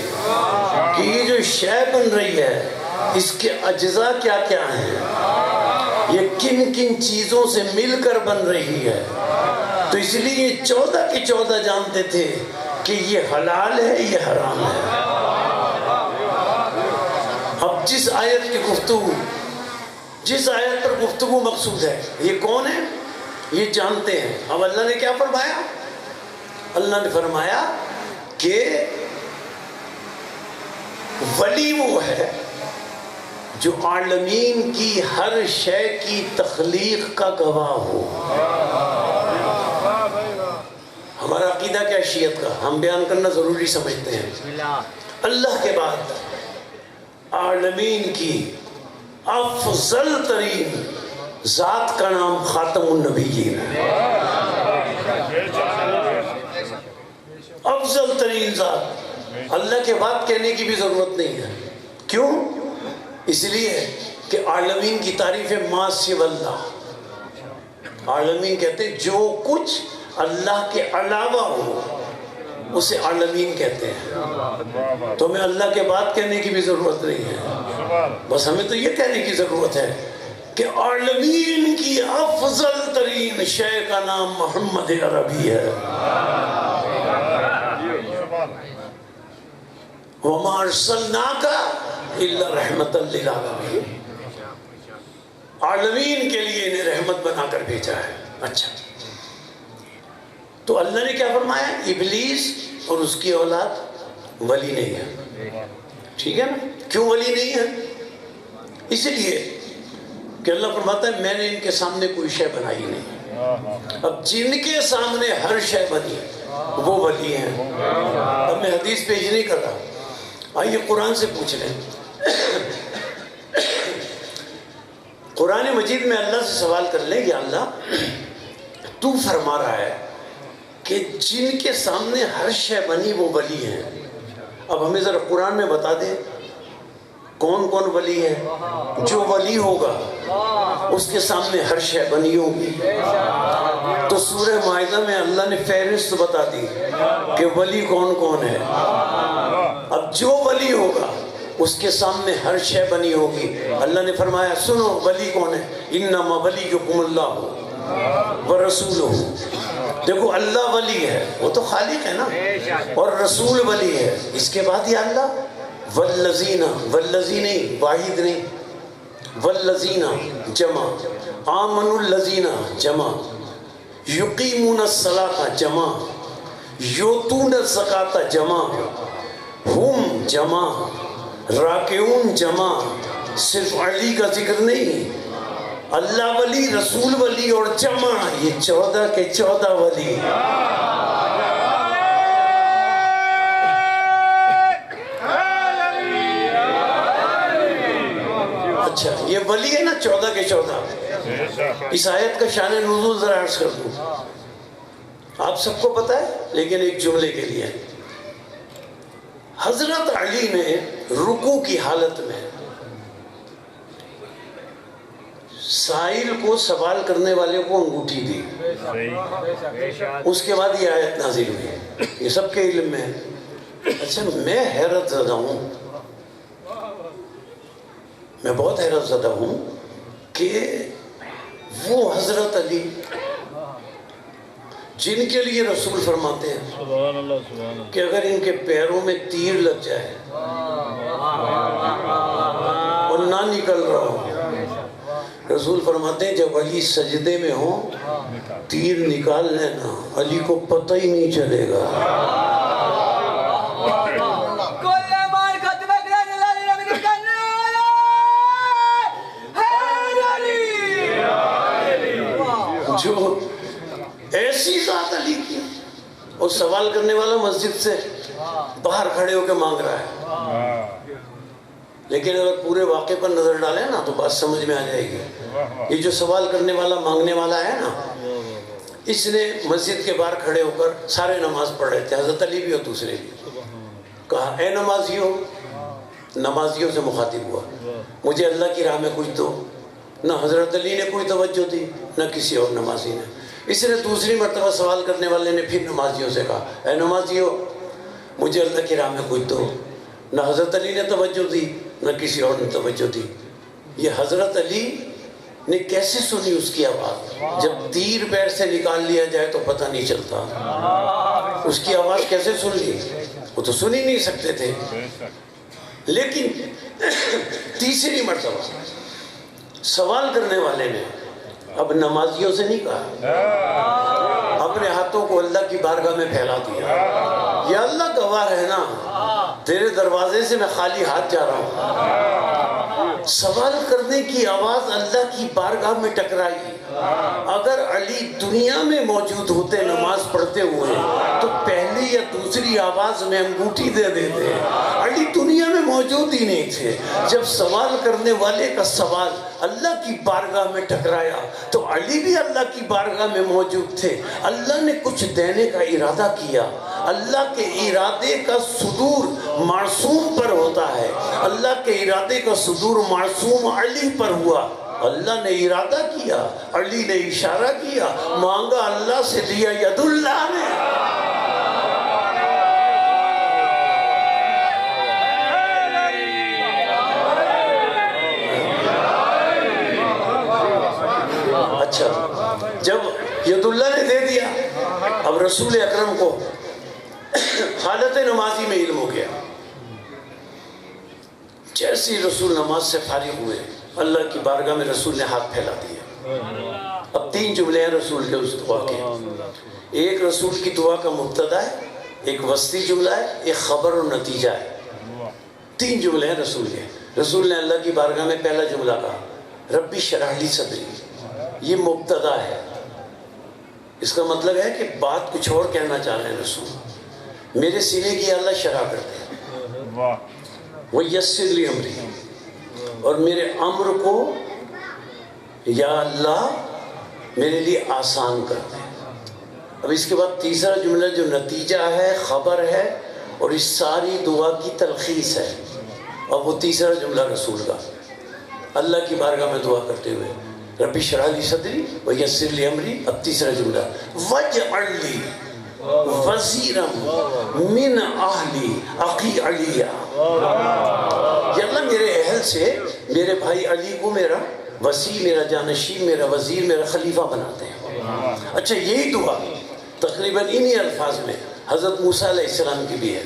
کہ یہ جو شے بن رہی ہے اس کے اجزاء کیا کیا ہیں، یہ کن کن چیزوں سے مل کر بن رہی ہے. تو اس لیے یہ 14 کے 14 جانتے تھے کہ یہ حلال ہے، یہ حرام ہے. اب جس آیت کی گفتگو، جس آیت پر گفتگو مقصود ہے، یہ کون ہے؟ یہ جانتے ہیں. اب اللہ نے کیا فرمایا؟ اللہ نے فرمایا کہ ولی وہ ہے جو عالمین کی ہر شے کی تخلیق کا گواہ ہو. ہمارا عقیدہ کیا شیعت کا، ہم بیان کرنا ضروری سمجھتے ہیں. اللہ کے بعد عالمین کی افضل ترین ذات کا نام خاتم النبیین ہے. افضل ترین ذات، اللہ کے بعد کہنے کی بھی ضرورت نہیں ہے. کیوں؟ اس لیے کہ عالمین کی تعریف ہے ما سوی اللہ. عالمین کہتے ہیں جو کچھ اللہ کے علاوہ ہو اسے عالمین کہتے ہیں. تو ہمیں اللہ کے بعد کہنے کی بھی ضرورت نہیں ہے، بس ہمیں تو یہ کہنے کی ضرورت ہے کہ عالمین کی افضل ترین شے کا نام محمد عربی ہے. وَمَا أَرْسَلْنَاكَ إِلَّا رَحْمَةً لِلْعَالَمِينَ. عالمین کے لیے انہیں رحمت بنا کر بھیجا ہے. اچھا، تو اللہ نے کیا فرمایا؟ ابلیس اور اس کی اولاد ولی نہیں ہے. ٹھیک ہے نا؟ کیوں ولی نہیں ہے؟ اس لیے کہ اللہ فرماتا ہے میں نے ان کے سامنے کوئی شے بنائی نہیں. اب جن کے سامنے ہر شے بنی وہ ولی ہیں. اب میں حدیث پیش نہیں کر رہا، آئیے قرآن سے پوچھ لیں. قرآن مجید میں اللہ سے سوال کر لیں کہ اللہ تو فرما رہا ہے کہ جن کے سامنے ہر شے بنی وہ ولی ہیں. اب ہمیں ذرا قرآن میں بتا دیں کون کون ولی ہے. جو ولی ہوگا اس کے سامنے ہر شے بنی ہوگی. تو سورہ مائدہ میں اللہ نے فہرست بتا دی کہ ولی کون کون ہے. اب جو ولی ہوگا اس کے سامنے ہر شے بنی ہوگی. اللہ نے فرمایا سنو ولی کون ہے؟ انما ولیکم اللہ ورسولہ. دیکھو اللہ ولی ہے، وہ تو خالق ہے نا، اور رسول ولی ہے. اس کے بعد یہ اللہ والذین، والذین واحد نہیں، والذین جمع، آمنوا الذین جمع، یقیمون الصلاۃ جمع، یؤتون الزکاۃ جمع، ہم جمع، راکعون جمع. صرف علی کا ذکر نہیں، اللہ ولی، رسول ولی اور جمع، یہ 14 کے 14 ولی. اچھا یہ ولی ہے نا 14 کے 14. اس آیت کا شان نزول ذرا عرض کر دوں. آپ سب کو پتہ ہے لیکن ایک جملے کے لیے، حضرت علی نے رکوع کی حالت میں سائل کو سوال کرنے والے کو انگوٹھی دی. اس کے بعد یہ آیت نازل ہوئی، یہ سب کے علم میں ہے. اچھا میں حیرت زدہ ہوں میں بہت حیرت زدہ ہوں کہ وہ حضرت علی جن کے لیے رسول فرماتے ہیں سبحان اللہ سبحان اللہ کہ اگر ان کے پیروں میں تیر لگ جائے اور نہ نکل رہا ہو، رسول فرماتے ہیں جب علی سجدے میں ہو تیر نکال لینا، علی کو پتہ ہی نہیں چلے گا۔ جو ایسی ذات علی کی، اور سوال کرنے والا مسجد سے باہر کھڑے ہو کے مانگ رہا ہے، لیکن اگر پورے واقعے پر نظر ڈالیں نا تو بات سمجھ میں آ جائے گی۔ یہ جو سوال کرنے والا مانگنے والا ہے نا، اس نے مسجد کے باہر کھڑے ہو کر سارے نماز پڑھ رہے تھے، حضرت علی بھی اور دوسرے بھی، کہا اے نمازیوں، نمازیوں سے مخاطب ہوا، مجھے اللہ کی راہ میں کچھ دو۔ نہ حضرت علی نے کوئی توجہ دی نہ کسی اور نمازی نے۔ اس نے دوسری مرتبہ سوال کرنے والے نے پھر نمازیوں سے کہا اے نمازیوں، مجھے اللہ کی راہ میں کچھ دو۔ نہ حضرت علی نے توجہ دی نہ کسی اور نے توجہ دی۔ یہ حضرت علی نے کیسے سنی اس کی آواز؟ جب تیر پیر سے نکال لیا جائے تو پتہ نہیں چلتا، اس کی آواز کیسے سن لی؟ وہ تو سن ہی نہیں سکتے تھے۔ لیکن تیسری مرتبہ سوال کرنے والے نے اب نمازیوں سے نہیں کہا، اپنے ہاتھوں کو اللہ کی بارگاہ میں پھیلا دیا، یا اللہ گواہ رہنا تیرے دروازے سے میں خالی ہاتھ جا رہا ہوں۔ سوال کرنے کی آواز اللہ کی بارگاہ میں ٹکرائی۔ اگر علی دنیا میں موجود ہوتے نماز پڑھتے ہوئے تو پہلی یا دوسری آواز میں انگوٹھی دے دیتے۔ علی دنیا میں موجود ہی نہیں تھے۔ جب سوال کرنے والے کا سوال اللہ کی بارگاہ میں ٹکرایا تو علی بھی اللہ کی بارگاہ میں موجود تھے۔ اللہ نے کچھ دینے کا ارادہ کیا، اللہ کے ارادے کا صدور معصوم پر ہوتا ہے، اللہ کے ارادے کا صدور معصوم علی پر ہوا۔ اللہ نے ارادہ کیا، علی نے اشارہ کیا، مانگا اللہ سے، دیا ید اللہ نے۔ اچھا، جب ید اللہ نے دے دیا، اب رسول اکرم کو حالت نمازی میں علم ہو گیا۔ جیسے ہی رسول نماز سے فارغ ہوئے، اللہ کی بارگاہ میں رسول نے ہاتھ پھیلا دیا۔ اب 3 جملے ہیں رسول کے اس دعا کے، ایک رسول کی دعا کا مبتدا ہے، ایک وسطی جملہ ہے، ایک خبر اور نتیجہ ہے۔ 3 جملے ہیں رسول کے۔ رسول نے اللہ کی بارگاہ میں پہلا جملہ کہا ربی شرح لی صدری، یہ مبتدا ہے، اس کا مطلب ہے کہ بات کچھ اور کہنا چاہ رہے ہیں رسول، میرے سینے کی اللہ شرح کرتے ہیں، وہ یسر لی امری، اور میرے امر کو یا اللہ میرے لیے آسان کر دے۔ اب اس کے بعد تیسرا جملہ جو نتیجہ ہے، خبر ہے، اور اس ساری دعا کی تلخیص ہے۔ اب وہ تیسرا جملہ رسول کا اللہ کی بارگاہ میں دعا کرتے ہوئے ربی شرح لی صدری و یسر لی امری۔ اب تیسرا جملہ وجعل لی وزیرا من اہلی اخی علی، یا اللہ میرے اہل سے میرے بھائی علی کو میرا وزیر، میرا جانشین، میرا وزیر، میرا خلیفہ بناتے ہیں۔ اچھا، یہی دعا تقریباً انہی الفاظ میں حضرت موسیٰ علیہ السلام کی بھی ہے۔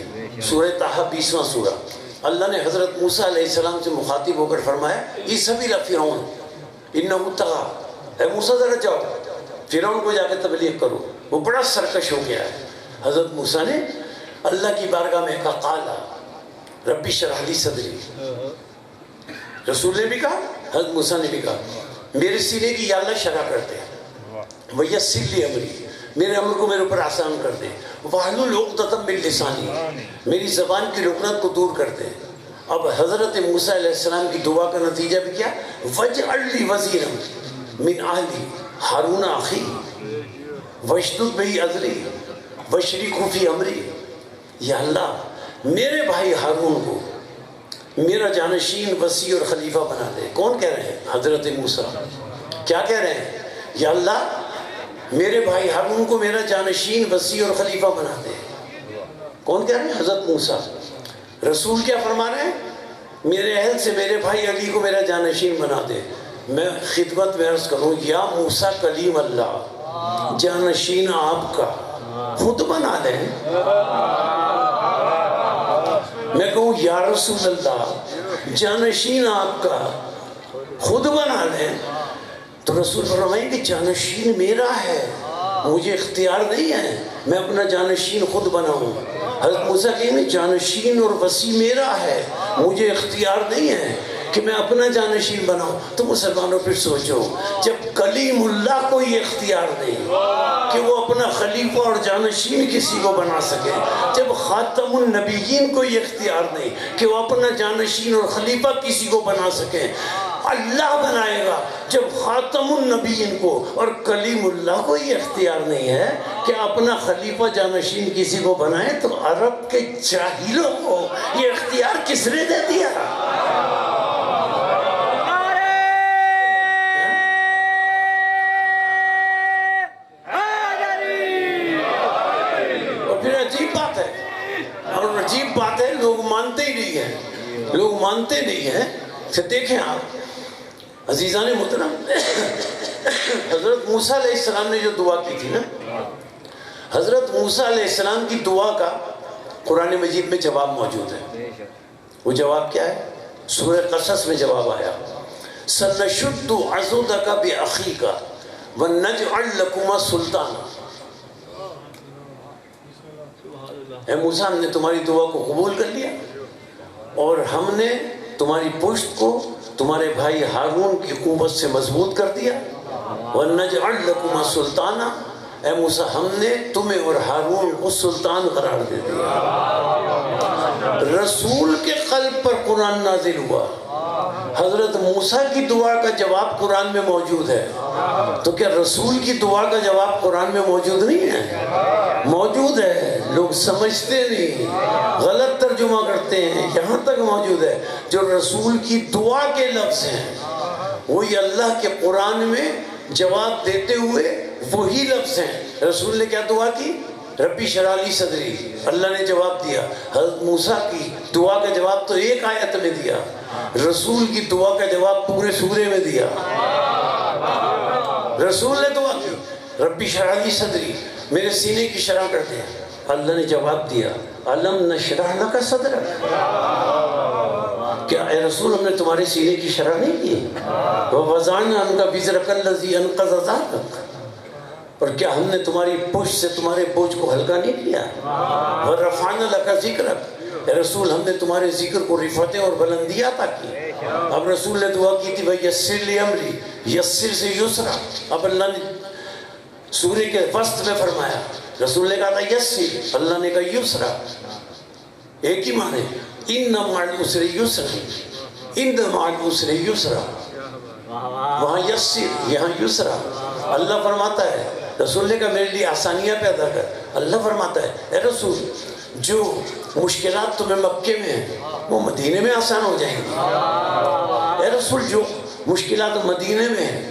سورہ طٰہٰ 20واں سورہ، اللہ نے حضرت موسیٰ علیہ السلام سے مخاطب ہو کر فرمایا اذهب إلى فرعون إنه طغى، اے موسیٰ ذرا جاؤ فرعون کو جا کے تبلیغ کرو، وہ بڑا سرکش ہو گیا ہے۔ حضرت موسیٰ نے اللہ کی بارگاہ میں کہا قالا ربی اشرح لی صدری، رسول نے بھی کہا، حضرت موسیٰ نے بھی کہا میرے سینے کی یا اللہ شرح کر دے، ویسر لی امری، میرے امر کو میرے اوپر آسان کر دے، واحلل عقدۃ من لسانی، میری زبان کی رکنت کو دور کر دے۔ اب حضرت موسیٰ علیہ السلام کی دعا کا نتیجہ بھی کیا، وجعل لی وزیرا من اہلی ہارون اخی واشدد بہ اذری واشرکہ فی امری، یا اللہ میرے بھائی ہارون کو میرا جانشین، وسیع اور خلیفہ بنا دے۔ کون کہہ رہے ہیں؟ حضرت موسیٰ۔ کیا کہہ رہے ہیں؟ یا اللہ میرے بھائی ہارون کو میرا جانشین، وسیع اور خلیفہ بنا دے۔ کون کہہ رہے ہیں؟ حضرت موسیٰ۔ رسول کیا فرما رہے ہیں؟ میرے اہل سے میرے بھائی علی کو میرا جانشین بنا دے. میں خدمت میں عرض کروں یا موسیٰ کلیم اللہ جانشین آپ کا خود بنا لیں. میں کہوں یا رسول اللہ جانشین آپ کا خود بنا لیں تو رسول فرمائیں کہ جانشین میرا ہے, مجھے اختیار نہیں ہے میں اپنا جانشین خود بناؤں. حضرت موسیٰ کہیں جانشین اور وسیع میرا ہے, مجھے اختیار نہیں ہے کہ میں اپنا جانشین بناؤں. تو مسلمانوں پھر سوچو, جب کلیم اللہ کو یہ اختیار نہیں کہ وہ اپنا خلیفہ اور جانشین کسی کو بنا سکے, جب خاتم النبیین کو یہ اختیار نہیں کہ وہ اپنا جانشین اور خلیفہ کسی کو بنا سکے, اللہ بنائے گا. جب خاتم النبیین کو اور کلیم اللہ کو یہ اختیار نہیں ہے کہ اپنا خلیفہ جانشین کسی کو بنائے, تو عرب کے جاہلوں کو یہ اختیار کس نے دے دیا؟ اور پھر عجیب بات ہے, اور عجیب بات ہے لوگ مانتے ہی نہیں ہیں, لوگ مانتے نہیں ہیں. پھر دیکھیں آپ عزیزان محترم, حضرت موسیٰ علیہ السلام نے جو دعا کی تھی نا, حضرت موسیٰ علیہ السلام کی دعا کا قرآن مجید میں جواب موجود ہے. وہ جواب کیا ہے؟ سورہ قصص میں جواب آیا, سَنَشُدُّ عَضُدَكَ بِأَخِيكَ وَنَجْعَلْ لَكُمَا سُلْطَانًا. اے موسیٰ ہم نے تمہاری دعا کو قبول کر لیا اور ہم نے تمہاری پشت کو تمہارے بھائی ہارون کی قوت سے مضبوط کر دیا. وَنَجْعَلْ لَكُمَا سُلْطَانًا, اے موسیٰ ہم نے تمہیں اور ہارون کو سلطان قرار دے دیا. رسول کے قلب پر قرآن نازل ہوا, حضرت موسیٰ کی دعا کا جواب قرآن میں موجود ہے, تو کیا رسول کی دعا کا جواب قرآن میں موجود نہیں ہے؟ موجود ہے, لوگ سمجھتے نہیں, غلط ترجمہ کرتے ہیں. یہاں تک موجود ہے جو رسول کی دعا کے لفظ ہیں وہی اللہ کے قرآن میں جواب دیتے ہوئے وہی لفظ ہیں. رسول نے کیا دعا کی؟ ربی اشرح لی صدری, اللہ نے جواب دیا. حضرت موسیٰ کی دعا کا جواب تو ایک آیت میں دیا, رسول کی دعا کا جواب پورے سورے میں دیا. رسول نے دعا کی ربی اشرح لی صدری, میرے سینے کی شرح کر دیا. اللہ نے جواب دیا الم نشرح لک صدرک, کیا اے رسول ہم نے تمہارے سینے کی شرح نہیں کی؟ وَوَضَعْنَا عَنْكَ وِزْرَكَ الَّذِي أَنقَضَ ظَهْرَكَ, اور کیا ہم نے تمہاری پشت سے تمہارے بوجھ کو ہلکا نہیں کیا؟ وَرَفَعْنَا لَكَ ذِكْرَكَ, اے رسول ہم نے تمہارے ذکر کو رفعتیں اور بلندی عطا کی. اب رسول نے دعا کی تھی وَيَسِّرْ لِي أَمْرِي, یسر سے یسرا. اب اللہ نے سورے کے وسط میں فرمایا, رسول نے کہا تھا یسر, اللہ نے کہا یسرا. ایک ہی معنی, اِنَّ مَعَ الْعُسْرِ يُسْرًا, اِنَّ مَعَ الْعُسْرِ يُسْرًا. وہاں یسر یہاں یسرا. اللہ فرماتا ہے, رسول نے کہا میرے لیے آسانیاں پیدا کر. اللہ فرماتا ہے اے رسول جو مشکلات تمہیں مکے میں ہیں وہ مدینے میں آسان ہو جائیں گی. اے رسول جو مشکلات مدینے میں ہیں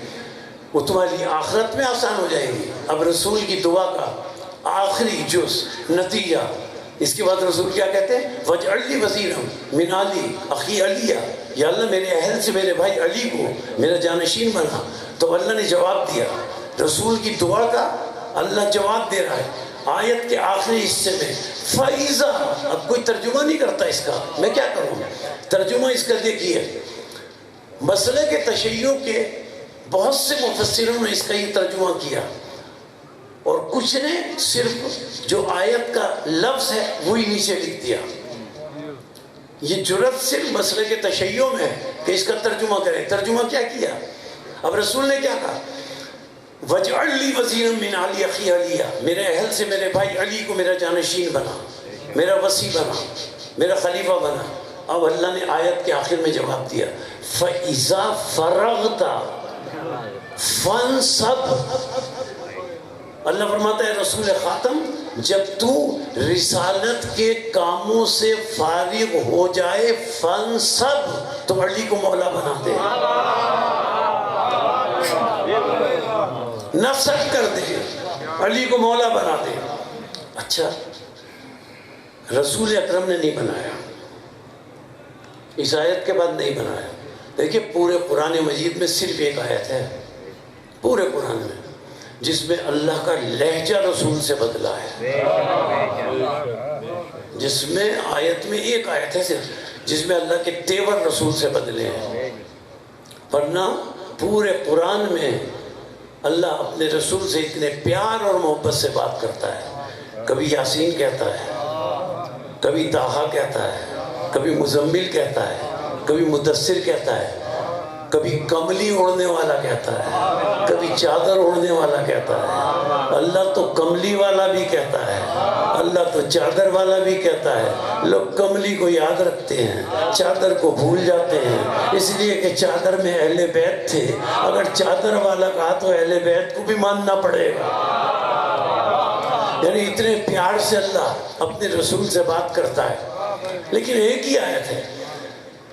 وہ تمہاری لیے آخرت میں آسان ہو جائیں گی. اب رسول کی دعا کا آخری جز نتیجہ, اس کے بعد رسول کیا کہتے ہیں؟ وَاجْعَلْ لِي وَزِيرًا مِنْ عَلِي أَخِي عَلِيَّ, یا اللہ میرے اہل سے میرے بھائی علی کو میرا جانشین بنا. تو اللہ نے جواب دیا, رسول کی دعا کا اللہ جواب دے رہا ہے. آیت کے آخری حصے میں فَإِذَا, اب کوئی ترجمہ نہیں کرتا اس کا, میں کیا کروں؟ ترجمہ اس کا دیکھیے, مسئلے کے تشیع کے بہت سے مفسروں نے اس کا یہ ترجمہ کیا, اور کچھ نے صرف جو آیت کا لفظ ہے وہی نیچے لکھ دیا. یہ جرأت صرف مسئلے کے تشیع میں ہے کہ اس کا ترجمہ کریں. ترجمہ کیا کیا؟ اب رسول نے کیا کہا؟ وَاجْعَلْ لِي وَزِيرًا مِنْ عَلِي أَخِي عَلِيَّ, میرے اہل سے میرے بھائی علی کو میرا جانشین بنا, میرا وصی بنا, میرا خلیفہ بنا. اب اللہ نے آیت کے آخر میں جواب دیا فَإِذَا فَرَغْتَ فَانْصَبْ. اللہ فرماتا ہے رسول خاتم جب تو رسالت کے کاموں سے فارغ ہو جائے فَانْصَبْ, تو علی کو مولا بنا دے, نصب کر دے, علی کو مولا بنا دے. اچھا رسول اکرم نے نہیں بنایا, اس آیت کے بعد نہیں بنایا. دیکھیے پورے قرآن مجید میں صرف ایک آیت ہے پورے قرآن میں جس میں اللہ کا لہجہ رسول سے بدلا ہے. جس میں آیت میں ایک آیت ہے صرف جس میں اللہ کے تیور رسول سے بدلے ہیں. ورنہ پورے قرآن میں اللہ اپنے رسول سے اتنے پیار اور محبت سے بات کرتا ہے. کبھی یاسین کہتا ہے, کبھی طٰہٰ کہتا ہے, کبھی مزمل کہتا ہے, کبھی مدثر کہتا ہے, کبھی کملی اوڑھنے والا کہتا ہے, کبھی چادر اوڑھنے والا کہتا ہے. اللہ تو کملی والا بھی کہتا ہے, اللہ تو چادر والا بھی کہتا ہے. لوگ کملی کو یاد رکھتے ہیں, چادر کو بھول جاتے ہیں, اس لیے کہ چادر میں اہل بیت تھے. اگر چادر والا کہا تو اہل بیت کو بھی ماننا پڑے گا. یعنی اتنے پیار سے اللہ اپنے رسول سے بات کرتا ہے. لیکن ایک ہی آیت ہے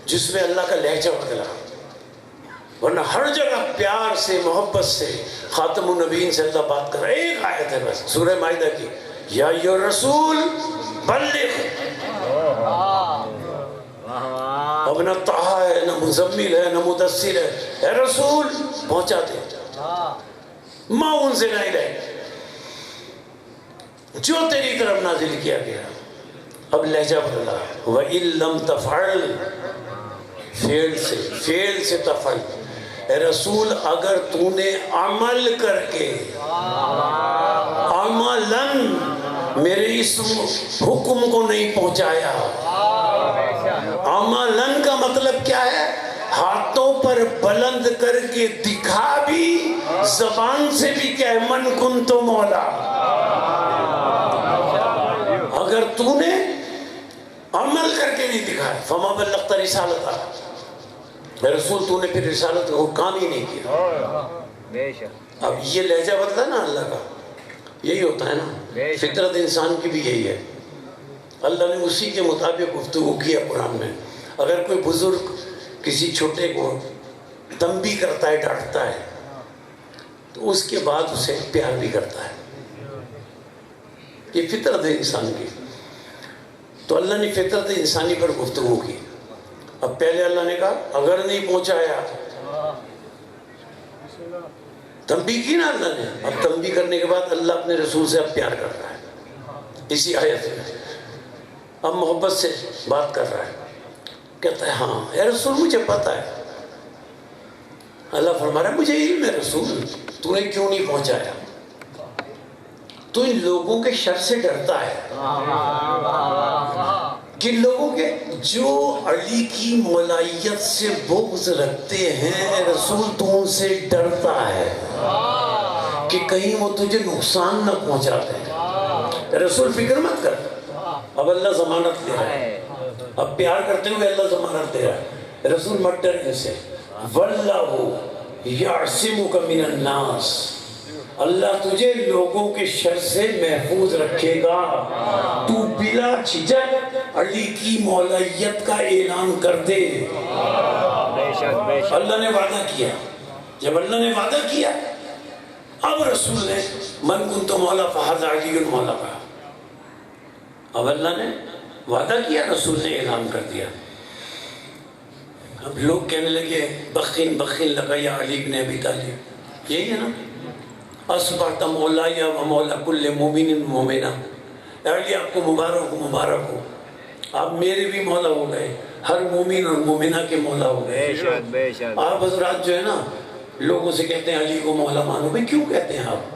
جس میں اللہ کا لہجہ بدلا, ورنہ ہر جگہ پیار سے محبت سے خاتم النبیین سے اللہ بات کر رہا ہے. ایک آیت ہے بس سورہ مائدہ کی, یا ایھا الرسول بلغ. اب نہ طٰہٰ ہے, نہ مزمل ہے, نہ مدثر ہے. اے رسول پہنچا دے ما انزل الیک, جو تیری طرف نازل کیا گیا. اب لہجہ بدلا. وَإِن لَمْ تَفْعَلْ, فعل سے تفعل. اے رسول اگر تو نے عمل کر کے عملاً میرے اس حکم کو نہیں پہنچایا. عملاً کا مطلب کیا ہے؟ ہاتھوں پر بلند کر کے دکھا بھی, زبان سے بھی کہ من کنت مولا. اگر تو نے عمل کر کے نہیں دکھایا فما بلغت رسالتہ, اے رسول تو نے پھر رسالت کو کام ہی نہیں کیا. اب یہ لہجہ بدلا نا اللہ کا, یہی ہوتا ہے نا. فطرت انسان کی بھی یہی ہے. اللہ نے اسی کے مطابق گفتگو کیا قرآن میں. اگر کوئی بزرگ کسی چھوٹے کو تنبیہ کرتا ہے, ڈانٹتا ہے, تو اس کے بعد اسے پیار بھی کرتا ہے. یہ فطرت ہے انسان کی. تو اللہ نے فطرت انسانی پر گفتگو کی. اب پہلے اللہ نے کہا اگر نہیں پہنچایا, تنبیہ کی نا اللہ نے. اب تنبیہ کرنے کے بعد اللہ اپنے رسول سے اب پیار کر رہا ہے اسی آیت میں. اب محبت سے بات کر رہا ہے. کہتا ہے ہاں اے رسول مجھے پتا ہے. اللہ فرما رہا ہے مجھے علم ہے رسول, تو نے کیوں نہیں پہنچایا؟ تو ان لوگوں کے شر سے ڈرتا ہے. کن لوگوں کے؟ جو علی کی مولائیت سے بغض رکھتے ہیں. رسول تو ان سے ڈرتا ہے کہ کہیں وہ تجھے نقصان نہ پہنچاتے ہیں. رسول فکر مت کر. اب اللہ ضمانت دے رہا ہے. اب پیار کرتے ہوئے اللہ ضمانت دے رہا ہے رسول مت ڈر ان سے. وَاللَّهُ يَعْصِمُكَ مِنَ النَّاسِ, اللہ تجھے لوگوں کے شر سے محفوظ رکھے گا. تو بلا جھجک علی کی مولائیت کا اعلان کر دے. اللہ نے وعدہ کیا. جب اللہ نے وعدہ کیا اب رسول نے من کنت مولا فہذا علی المولا کہا. اب اللہ نے وعدہ کیا, رسول نے اعلان کر دیا. اب لوگ کہنے لگے بخین بخین لگا یا علی بن ابی طالب. یہی ہے نا, اصبحت مولایا و مولا کل مومن مومنہ. علی آپ کو مبارک ہو, مبارک ہو, آپ میرے بھی مولا ہو گئے, ہر مومن اور مومنہ کے مولا ہو گئے. آپ حضرات جو ہے نا لوگوں سے کہتے ہیں علی کو مولا مانو. بھائی کیوں کہتے ہیں آپ؟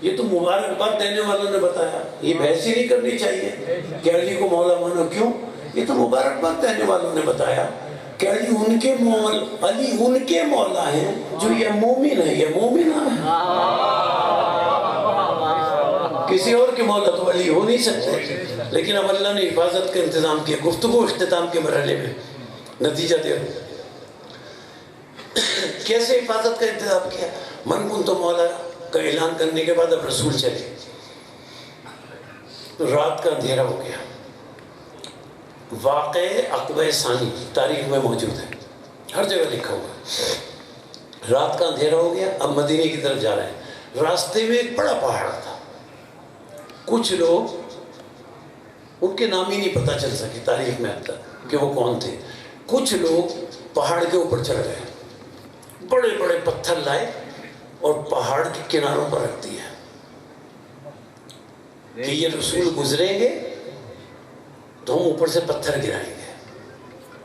یہ تو مبارکباد دینے والوں نے بتایا. یہ بحث ہی نہیں کرنی چاہیے کہ علی کو مولا مانو. کیوں؟ یہ تو مبارکباد دینے والوں نے بتایا کہ علی ان کے مولا ہیں جو یہ مومن ہے, یہ مومنہ ہے. کسی اور کے مولا تو علی ہو نہیں سکتے. لیکن اب اللہ نے حفاظت کا انتظام کیا. گفتگو اختتام کے مرحلے میں نتیجہ دے رہا. کیسے حفاظت کا انتظام کیا؟ من کنت مولا کا اعلان کرنے کے بعد اب رسول چلے. رات کا اندھیرا ہو گیا. واقع عقبہ ثانی تاریخ میں موجود ہے, ہر جگہ لکھا ہوا ہے. رات کا اندھیرا ہو گیا. اب مدینے کی طرف جا رہے ہیں. راستے میں ایک بڑا پہاڑ تھا. کچھ لوگ ان کے نام ہی نہیں پتہ چل سکے تاریخ میں اب تک. کہ وہ کون تھے. کچھ لوگ پہاڑ کے اوپر چڑھ گئے, بڑے بڑے پتھر لائے اور پہاڑ کے کناروں پر رکھ دیا کہ یہ رسول گزریں گے تو ہم اوپر سے پتھر گرائیں گے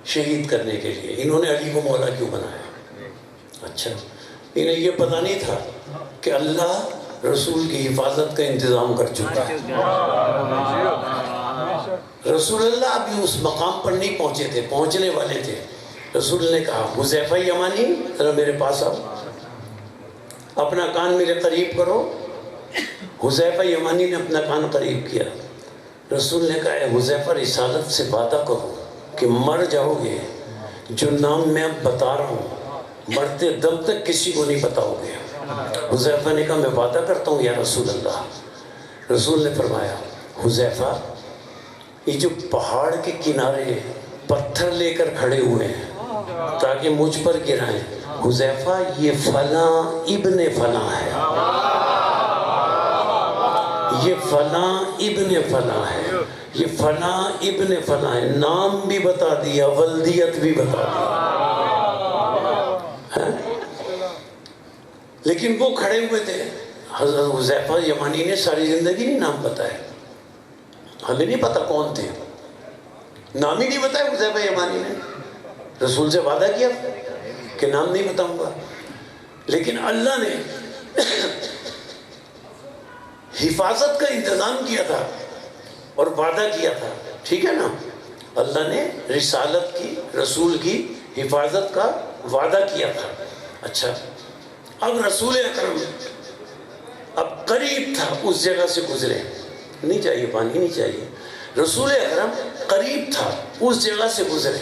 شہید کرنے کے لیے. انہوں نے علی کو مولا کیوں بنایا؟ اچھا, انہیں یہ پتہ نہیں تھا کہ اللہ رسول کی حفاظت کا انتظام کر چکا ہے. رسول اللہ ابھی اس مقام پر نہیں پہنچے تھے, پہنچنے والے تھے. رسول نے کہا حذیفہ یمانی ذرا میرے پاس آؤ, اپنا کان میرے قریب کرو. حذیفہ یمانی نے اپنا کان قریب کیا. رسول نے کہا اے حذیفہ رسالت سے وعدہ کرو کہ مر جاؤ گے, جو نام میں اب بتا رہا ہوں مرتے دم تک کسی کو نہیں بتاؤ گے. حذیفہ نے کہا میں وعدہ کرتا ہوں یا رسول اللہ. رسول نے فرمایا حذیفہ یہ جو پہاڑ کے کنارے پتھر لے کر کھڑے ہوئے ہیں تاکہ مجھ پر گرائیں, حذیفہ یہ فلاں ابن فلاں ہے, یہ فلاں ابن فلاں ہے, یہ فلاں ابن فلاں ہے. نام بھی بتا دیا, ولدیت بھی بتا دیا. لیکن وہ کھڑے ہوئے تھے. حضرت حذیفہ یمانی نے ساری زندگی نہیں نام بتایا, ہمیں نہیں پتا کون تھے, نام ہی نہیں بتایا حذیفہ یمانی نے. رسول سے وعدہ کیا کہ نام نہیں بتاؤں گا, لیکن اللہ نے حفاظت کا انتظام کیا تھا اور وعدہ کیا تھا. ٹھیک ہے نا, اللہ نے رسالت کی, رسول کی حفاظت کا وعدہ کیا تھا. اچھا, اب رسول اکرم اب قریب تھا اس جگہ سے گزرے. نہیں چاہیے پانی, نہیں چاہیے. رسول اکرم قریب تھا اس جگہ سے گزرے,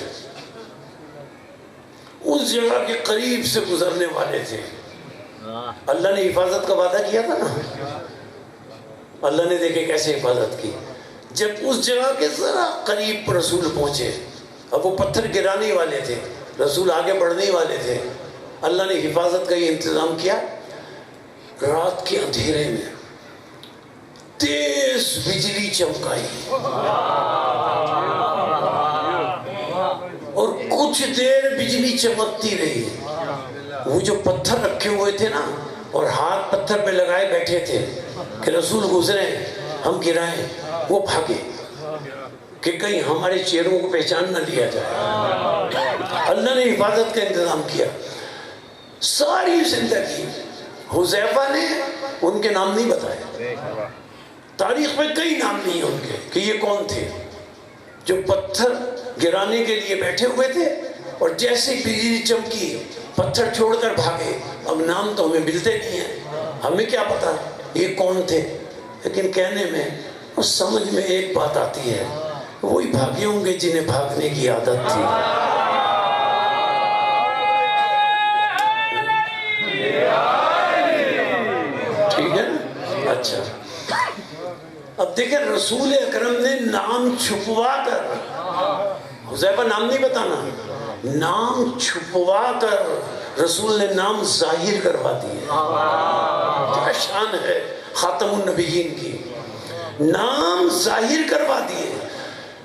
اس جگہ کے قریب سے گزرنے والے تھے. اللہ نے حفاظت کا وعدہ کیا تھا نا, اللہ نے دیکھے کیسے حفاظت کی. جب اس جگہ کے ذرا قریب رسول پہنچے, اب وہ پتھر گرانے والے تھے, رسول آگے بڑھنے والے تھے, اللہ نے حفاظت کا یہ انتظام کیا. رات کے اندھیرے میں تیز بجلی چمکائی اور کچھ دیر بجلی چمکتی رہی. وہ جو پتھر رکھے ہوئے تھے نا اور ہاتھ پتھر پہ لگائے بیٹھے تھے کہ رسول گزرے ہم گرائیں, وہ بھاگے کہ کہیں ہمارے چہروں کو پہچان نہ لیا جائے. اللہ نے حفاظت کا انتظام کیا. ساری زندگی حذیفہ نے ان کے نام نہیں بتائے, تاریخ میں کئی نام نہیں ہیں ان کے کہ یہ کون تھے جو پتھر گرانے کے لیے بیٹھے ہوئے تھے اور جیسے بجلی چمکی پتھر چھوڑ کر بھاگے. اب نام تو ہمیں ملتے نہیں ہیں, ہمیں کیا پتا یہ کون تھے. لیکن کہنے میں اور سمجھ میں ایک بات آتی ہے, وہی بھاگے ہوں گے جنہیں بھاگنے کی عادت تھی. ٹھیک ہے نا. اچھا, اب دیکھیں رسول اکرم نے نام چھپوا کر, حذیفہ نام نہیں بتانا, نام چھپوا کر رسول نے نام ظاہر کروا دیے. کیا شان ہے خاتم النبیین کی, نام ظاہر کروا دیے,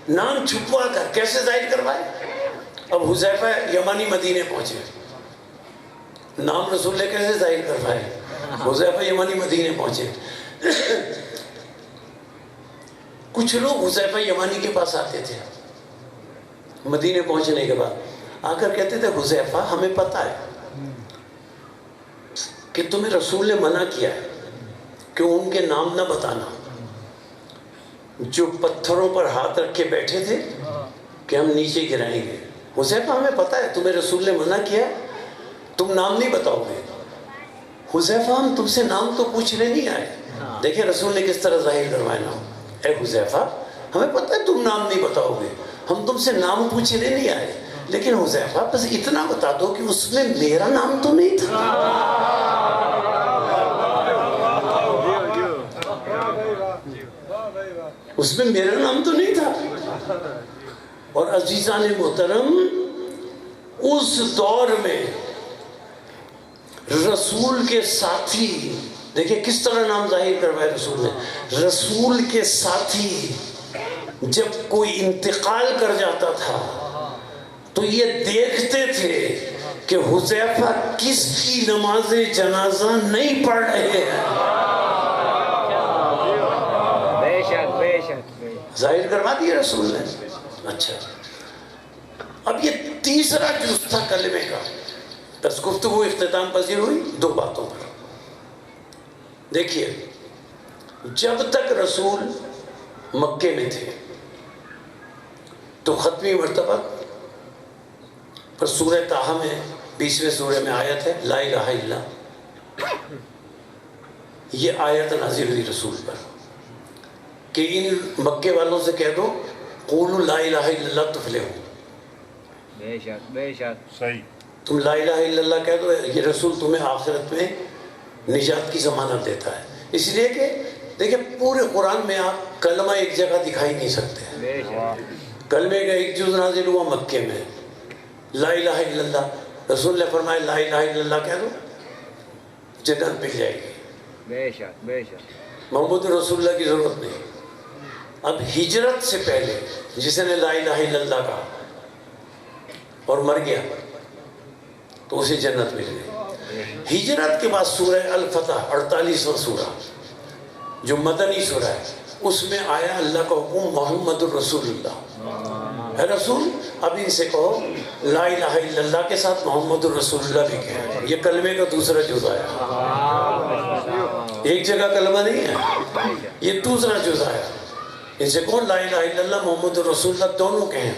نام چھپوا کر. کیسے ظاہر کروائے؟ اب حذیفہ یمانی مدینے پہنچے, نام رسول نے کیسے ظاہر کروائے؟ حذیفہ یمانی مدینے پہنچے. کچھ لوگ حذیفہ یمانی کے پاس آتے تھے مدینے پہنچنے کے بعد, آ کر کہتے تھے حذیفہ ہمیں پتہ ہے کہ تمہیں رسول نے منع کیا ہے کہ ان کے نام نہ بتانا, جو پتھروں پر ہاتھ رکھ کے بیٹھے تھے کہ ہم نیچے گرائیں گے. حذیفہ ہمیں پتہ ہے تمہیں رسول نے منع کیا ہے, تم نام نہیں بتاؤ گے. حذیفہ ہم تم سے نام تو پوچھنے نہیں آئے. دیکھیں رسول نے کس طرح ظاہر کروایا نام. اے حذیفہ ہمیں پتہ ہے تم نام نہیں بتاؤ گے, ہم تم سے نام پوچھنے نہیں آئے, لیکن حذیفہ بس اتنا بتا دو کہ اس میں میرا نام تو نہیں تھا. اس میں میرا نام تو نہیں تھا. اور عزیزان محترم, اس دور میں رسول کے ساتھی, دیکھیں کس طرح نام ظاہر کروایا رسول نے. رسول کے ساتھی جب کوئی انتقال کر جاتا تھا تو یہ دیکھتے تھے کہ حذیفہ کس کی نماز جنازہ نہیں پڑھ رہے ہیں. ظاہر کروا دیا رسول نے. اچھا اب یہ تیسرا جز تھا کلمے کا. بس گفتگو اختتام پذیر ہوئی 2 باتوں پر. دیکھیے جب تک رسول مکے میں تھے تو ختمی مرتبہ پر سورہ طٰہٰ میں 20ویں سورہ میں آیت ہے لا الہ الا اللہ. یہ آیت نازل ہوئی رسول پر کہ ان مکے والوں سے کہہ دو قولوا لا الہ الا اللہ تفلحوا. بے شک بے شک صحیح. تم لا الہ الا اللہ کہہ دو, یہ رسول تمہیں آخرت میں نجات کی ضمانت دیتا ہے. اس لیے کہ دیکھیں پورے قرآن میں آپ کلمہ ایک جگہ دکھائی نہیں سکتے. بے شک. کلمے کا ایک جز نازل ہوا مکے میں لا الہ الا اللہ. رسول نے فرمایا لا الہ الا اللہ کہہ دو جنت مل جائے گی. بے شک بے شک. محمد رسول اللہ کی ضرورت نہیں. اب ہجرت سے پہلے جس نے لا الہ الا اللہ کہا اور مر گیا تو اسے جنت مل گئی. ہجرت کے بعد سورہ الفتح 48واں سورہ جو مدنی سورہ ہے اس میں آیا اللہ کا حکم محمد الرسول اللہ. اے رسول اب ان سے کہو لا الہ الا اللہ کے ساتھ محمد الرسول اللہ بھی کہے. یہ کلمے کا دوسرا جز آیا. ایک جگہ کلمہ نہیں ہے, یہ دوسرا جز آیا. ان سے کہو لا الہ الا اللہ محمد الرسول اللہ دونوں کہیں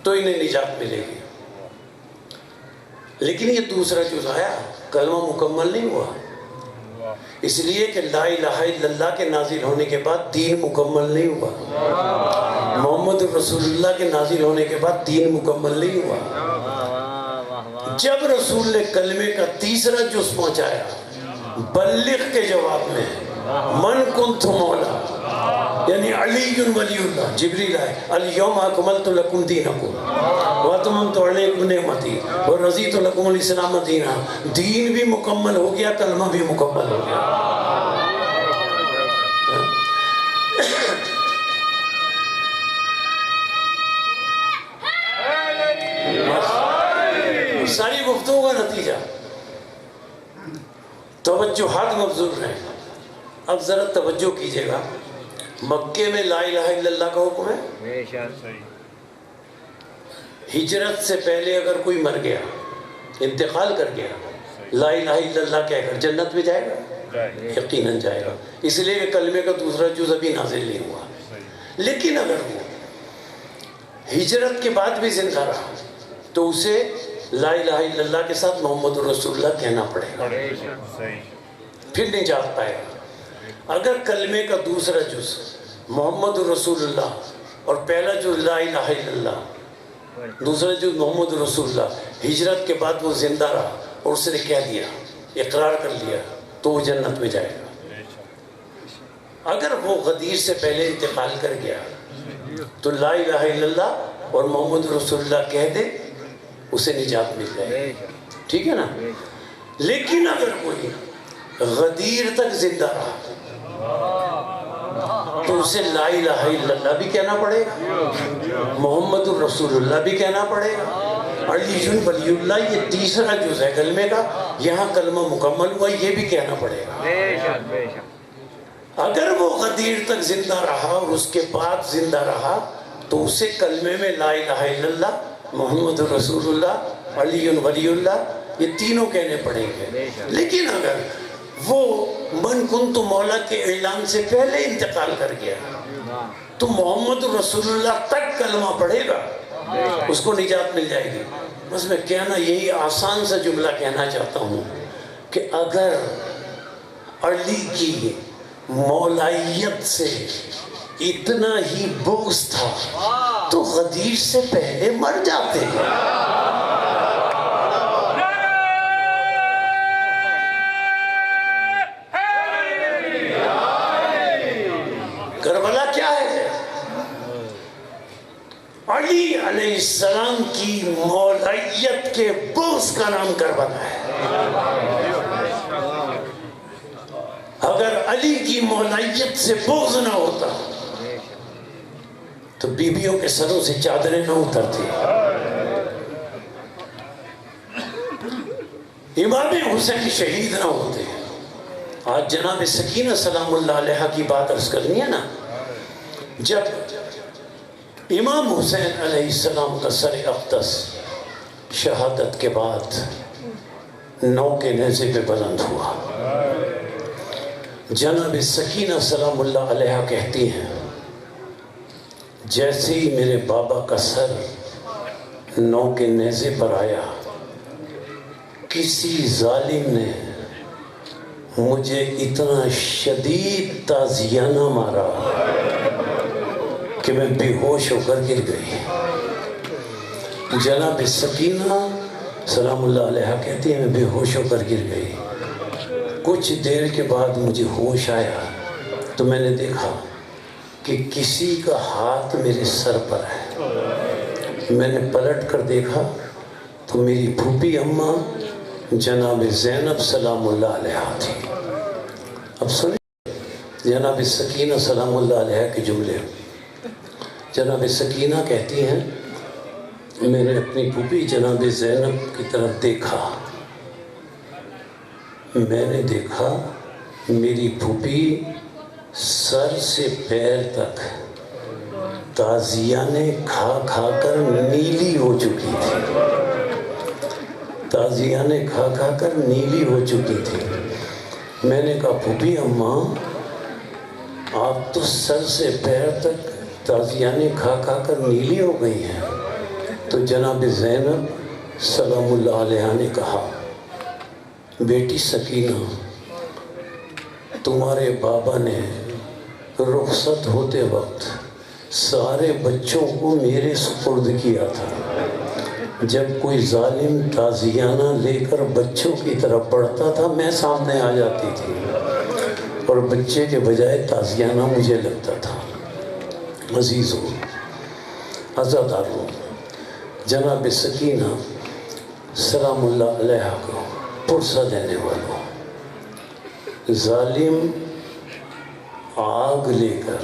تو انہیں نجات ملے گی. لیکن یہ دوسرا جز آیا, کلمہ مکمل نہیں ہوا. اس لیے کہ لا الہ الا اللہ کے نازل ہونے کے بعد دین مکمل نہیں ہوا. محمد رسول اللہ کے نازل ہونے کے بعد دین مکمل نہیں ہوا. جب رسول نے کلمے کا تیسرا جز پہنچایا بلغ کے جواب میں من کنت مولا یعنی علی ولی اللہ, جبریل آئے الیوم اکملت لکم دینکم واتممت علیکم نعمتی ورضیت لکم الاسلام دینا. دین بھی مکمل ہو گیا, کلمہ بھی مکمل ہو گیا. ساری گفتگو کا نتیجہ توجہات مبذول ہیں. اب ذرا توجہ کیجئے گا, مکے میں لا الہ الا اللہ کا حکم ہے. بے شک. ہجرت سے پہلے اگر کوئی مر گیا, انتقال کر گیا, لا الہ الا اللہ کہہ کر جنت میں جائے گا, یقیناً جائے گا. اس لیے کہ کلمے کا دوسرا جز ابھی نازل نہیں ہوا. لیکن اگر وہ ہجرت کے بعد بھی زندہ رہا تو اسے لا الہ الا اللہ کے ساتھ محمد رسول اللہ کہنا پڑے گا, پھر نجات پائے گا. اگر کلمے کا دوسرا جز محمد رسول اللہ اور پہلا جز لا الہ الا اللہ, دوسرا جز محمد رسول اللہ, ہجرت کے بعد وہ زندہ رہا اور اس نے کہہ دیا, اقرار کر لیا, تو وہ جنت میں جائے گا. اگر وہ غدیر سے پہلے انتقال کر گیا تو لا الہ الا اللہ اور محمد رسول اللہ کہہ دے, اسے نجات مل جائے. ٹھیک ہے نا. لیکن اگر کوئی غدیر تک زندہ رہا تو اسے لا الہ الا اللہ بھی کہنا پڑے گا, محمد الرسول اللہ بھی کہنا پڑے گا, علی ولی اللہ یہ تیسرا جز ہے کلمے کا, یہاں کلمہ مکمل ہوا, یہ بھی کہنا پڑے گا. بے شک بے شک. اگر وہ غدیر تک زندہ رہا اور اس کے بعد زندہ رہا تو اسے کلمے میں لا الہ الا اللہ, محمد رسول اللہ, علی ولی اللہ یہ تینوں کہنے پڑیں گے. لیکن اگر وہ من کنت مولا کے اعلان سے پہلے انتقال کر گیا تو محمد رسول اللہ تک کلمہ پڑھے گا, اس کو نجات مل جائے گی. بس میں کہنا یہی آسان سا جملہ کہنا چاہتا ہوں کہ اگر علی کی مولائیت سے اتنا ہی بغض تھا تو غدیر سے پہلے مر جاتے ہیں. کربلا کیا ہے؟ علی علیہ السلام کی مولائیت کے بغض کا نام کربلا ہے. اگر علی کی مولائیت سے بغض نہ ہوتا تو بیویوں کے سروں سے چادریں نہ اترتی. امام حسین شہید نہ ہوتے. آج جناب سکینہ سلام اللہ علیہ کی بات عرض کرنی ہے نا. جب امام حسین علیہ السلام کا سر اقدس شہادت کے بعد 9 کے نیزے پہ بلند ہوا، جناب سکینہ سلام اللہ علیہ کہتی ہیں جیسے ہی میرے بابا کا سر 9 کے نیزے پر آیا، کسی ظالم نے مجھے اتنا شدید تازیانہ مارا کہ میں بے ہوش ہو کر گر گئی. جناب سکینہ سلام اللہ علیہ کہتی ہے میں بے ہوش ہو کر گر گئی. کچھ دیر کے بعد مجھے ہوش آیا تو میں نے دیکھا کہ کسی کا ہاتھ میرے سر پر ہے. میں نے پلٹ کر دیکھا تو میری پھوپھی اماں جناب زینب سلام اللہ علیہ تھی. اب سنیں جناب سکینہ سلام اللہ علیہ کے جملے. جناب سکینہ کہتی ہیں میں نے اپنی پھوپھی جناب زینب کی طرف دیکھا، میں نے دیکھا میری پھوپھی سر سے پیر تک تازیانے کھا کھا کر نیلی ہو چکی تھی. تازیانے کھا کھا کر نیلی ہو چکی تھی. میں نے کہا پھوپھی اماں آپ تو سر سے پیر تک تازیانے کھا کھا کر نیلی ہو گئی ہیں. تو جناب زینب سلام اللہ علیہ نے کہا بیٹی سکینہ تمہارے بابا نے رخصت ہوتے وقت سارے بچوں کو میرے سپرد کیا تھا. جب کوئی ظالم تازیانہ لے کر بچوں کی طرف بڑھتا تھا میں سامنے آ جاتی تھی اور بچے کے بجائے تازیانہ مجھے لگتا تھا. عزیزوں عزاداروں، جناب سکینہ سلام اللہ علیہ کو پرسہ دینے والوں، ظالم آگ لے کر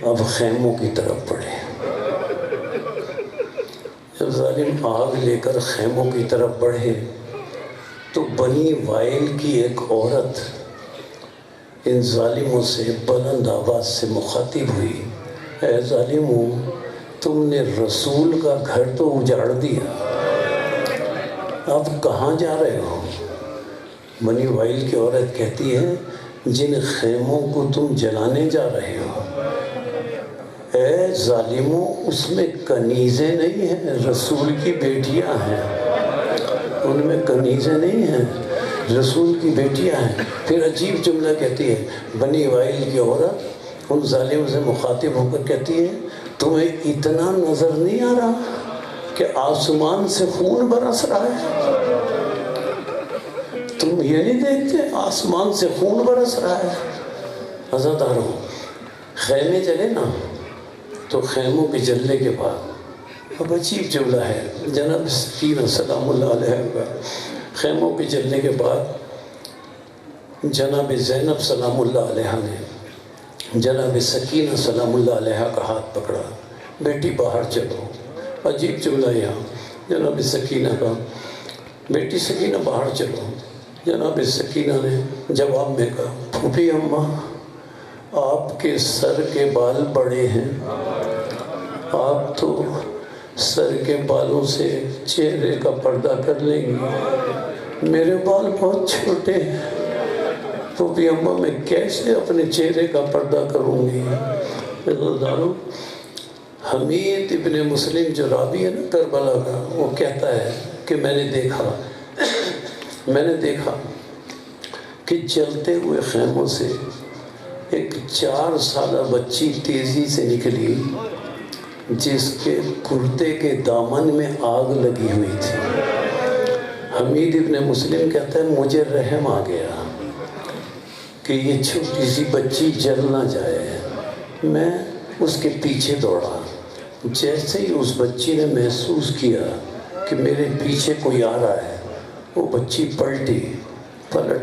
اب خیموں کی طرف بڑھے. جب ظالم آگ لے کر خیموں کی طرف بڑھے تو بنی وائل کی ایک عورت ان ظالموں سے بلند آواز سے مخاطب ہوئی، اے ظالموں تم نے رسول کا گھر تو اجاڑ دیا، اب کہاں جا رہے ہو؟ بنی وائل کی عورت کہتی ہے جن خیموں کو تم جلانے جا رہے ہو اے ظالموں اس میں کنیزیں نہیں ہیں، رسول کی بیٹیاں ہیں. ان میں کنیزیں نہیں ہیں، رسول کی بیٹیاں ہیں. پھر عجیب جملہ کہتی ہے بنی وائل کی عورت ان ظالموں سے مخاطب ہو کر کہتی ہے تمہیں اتنا نظر نہیں آ رہا کہ آسمان سے خون برس رہا ہے؟ تم یہ نہیں دیکھتے آسمان سے خون برس رہا ہے؟ عزاداروں خیمے جلے نا تو خیموں کے جلنے کے بعد اب عجیب جملہ ہے جناب سکینہ سلام اللہ علیہ کا. خیموں کے جلنے کے بعد جناب زینب سلام اللہ علیہ نے جناب سکینہ سلام اللہ علیہ کا ہاتھ پکڑا، بیٹی باہر چلو. عجیب جملہ یہاں جناب سکینہ کا، بیٹی سکینہ باہر چلو. جناب سکینہ نے جواب میں کہا پھوپھی اماں آپ کے سر کے بال بڑے ہیں، آپ تو سر کے بالوں سے چہرے کا پردہ کر لیں گی، میرے بال بہت چھوٹے ہیں، پھوپھی اماں میں کیسے اپنے چہرے کا پردہ کروں گی؟ حمید ابن مسلم جو راوی ہے نا کربلا کا، وہ کہتا ہے کہ میں نے دیکھا کہ جلتے ہوئے خیموں سے ایک 4 سالہ بچی تیزی سے نکلی جس کے کرتے کے دامن میں آگ لگی ہوئی تھی. حمید ابن مسلم کہتا ہے مجھے رحم آ گیا کہ یہ چھوٹی سی بچی جل نہ جائے. میں اس کے پیچھے دوڑا. جیسے ہی اس بچی نے محسوس کیا کہ میرے پیچھے کوئی آ رہا ہے وہ بچی پلٹ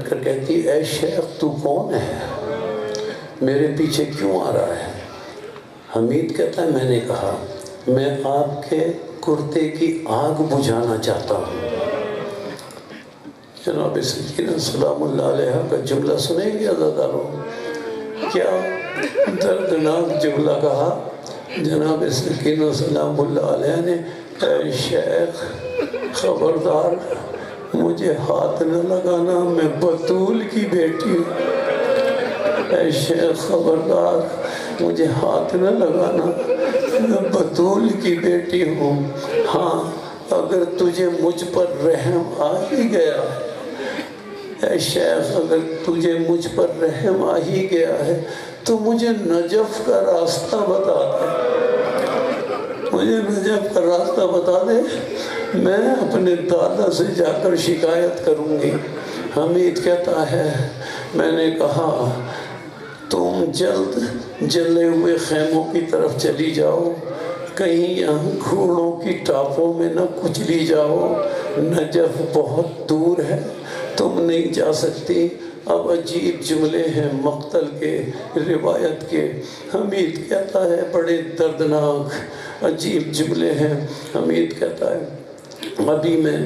کر کہتی اے شیخ تو کون ہے؟ میرے پیچھے کیوں آ رہا ہے؟ حمید کہتا ہے میں نے کہا میں آپ کے کرتے کی آگ بجھانا چاہتا ہوں. جناب سکینہ سلام اللہ علیہ کا جملہ سنیں گے عزاداروں؟ کیا دردناک جملہ کہا جناب سکینہ سلام اللہ علیہ نے، اے شیخ خبردار مجھے ہاتھ نہ لگانا، میں بطول کی بیٹی ہوں۔ اے شیخ خبردار مجھے ہاتھ نہ لگانا، میں بطول کی بیٹی ہوں۔ ہاں اگر تجھے مجھ پر رحم آ ہی گیا ہے، اے شیخ اگر تجھے مجھ پر رحم آ ہی گیا ہے تو مجھے نجف کا راستہ بتا دے، مجھے نجف کا راستہ بتا دے، میں اپنے دادا سے جا کر شکایت کروں گی۔ حمید کہتا ہے میں نے کہا تم جلد جلے ہوئے خیموں کی طرف چلی جاؤ، کہیں یہاں گھوڑوں کی ٹاپوں میں نہ کچلی جاؤ، نجف بہت دور ہے، تم نہیں جا سکتی۔ اب عجیب جملے ہیں مقتل کے، روایت کے۔ حمید کہتا ہے بڑے دردناک عجیب جملے ہیں۔ حمید کہتا ہے ابھی میں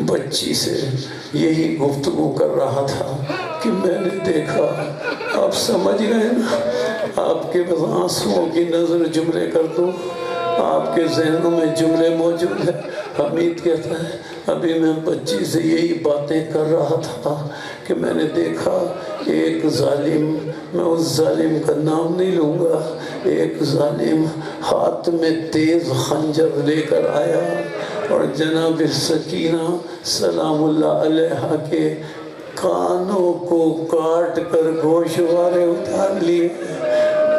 بچی سے یہی گفتگو کر رہا تھا کہ میں نے دیکھا، آپ سمجھ گئے نا، آپ کے بس آنسوؤں کی نظر جملے کر دوں، آپ کے ذہنوں میں جملے موجود ہیں۔ حمید کہتا ہے ابھی میں بچی سے یہی باتیں کر رہا تھا کہ میں نے دیکھا ایک ظالم، میں اس ظالم کا نام نہیں لوں گا، ایک ظالم ہاتھ میں تیز خنجر لے کر آیا اور جناب سکینہ سلام اللہ علیہ کے کانوں کو کاٹ کر گوشوارے اتار لیے،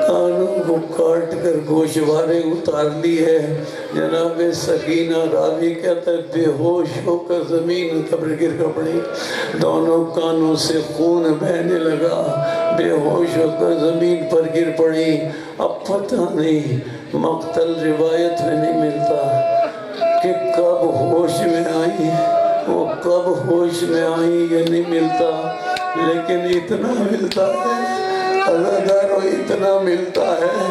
کانوں کو کاٹ کر گوشوارے اتار لی ہے۔ جناب سکینہ راوی کہتا ہے بے ہوش ہو کر زمین پر گر پڑی، دونوں کانوں سے خون بہنے لگا، بے ہوش ہو کر زمین پر گر پڑی۔ اب پتہ نہیں مقتل روایت میں نہیں ملتا کہ کب ہوش میں آئی، وہ کب ہوش میں آئی یا نہیں ملتا، لیکن اتنا ملتا ہے عزادارو، اتنا ملتا ہے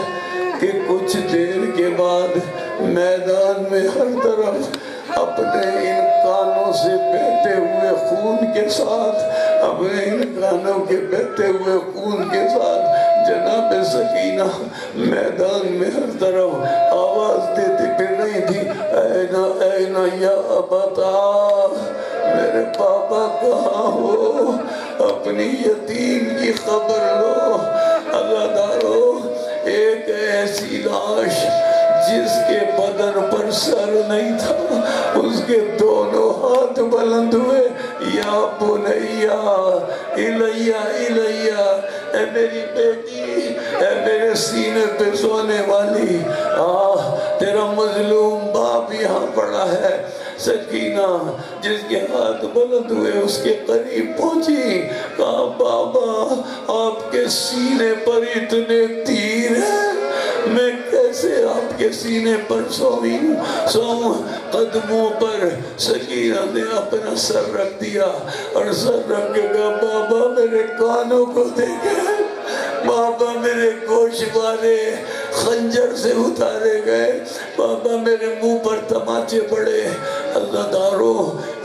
کہ کچھ دیر کے بعد میدان میں ہر طرف اپنے ان کانوں سے بہتے ہوئے خون کے ساتھ، اپنے ان کانوں کے بہتے ہوئے خون کے ساتھ جناب سکینہ میدان میں ہر طرف آواز دیتی پھر رہی تھی، اینا اینا یا ابتا، میرے پاپا کہاں ہو، اپنی یتیم کی خبر لو۔ عزادارو ایک ایسی لاش جس کے بدن پر سر نہیں تھا، اس کے دونوں ہاتھ بلند ہوئے، یا بنیا الیہ الیہ، اے میری بیٹی، اے میرے سینے پہ سونے والی، تیرا مظلوم باپ یہاں پڑا ہے۔ سکینہ جس کے ہاتھ بلند ہوئے اس کے قریب پہنچی، کہا بابا آپ کے سینے پر اتنے تیر ہیں، میں کیسے آپ کے سینے پر سوؤں؟ قدموں پر سکینہ نے اپنا سر رکھ دیا اور سر رکھ کے کہا بابا میرے کانوں کو دیکھیں، بابا میرے گوشوارے خنجر سے اتارے گئے، بابا میرے منہ پر تماچے پڑے۔ عزادارو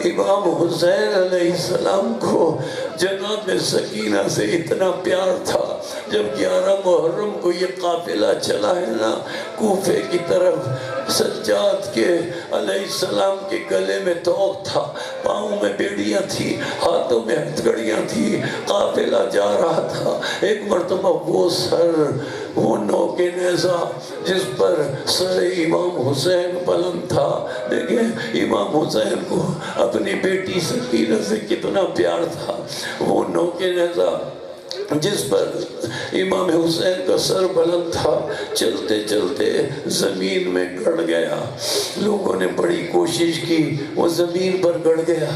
امام حسین علیہ السلام کو جناب سکینہ سے اتنا پیار تھا، جب 11 محرم کو یہ قافلہ چلا ہے نا کوفے کی طرف، سجاد کے علیہ السلام کے گلے میں توق تھا، پاؤں میں بیڑیاں تھی، ہاتھوں میں ہتھکڑیاں تھی، قافلہ جا رہا تھا۔ ایک مرتبہ وہ سر، وہ نوک نیزہ جس پر سر امام حسین بلند تھا، دیکھیں امام حسین کو اپنی بیٹی سکینہ سے کتنا پیار تھا، وہ نوک نیزہ جس پر امام حسین کا سر بلند تھا، چلتے چلتے زمین میں گڑ گیا۔ لوگوں نے بڑی کوشش کی، وہ زمین پر گڑ گیا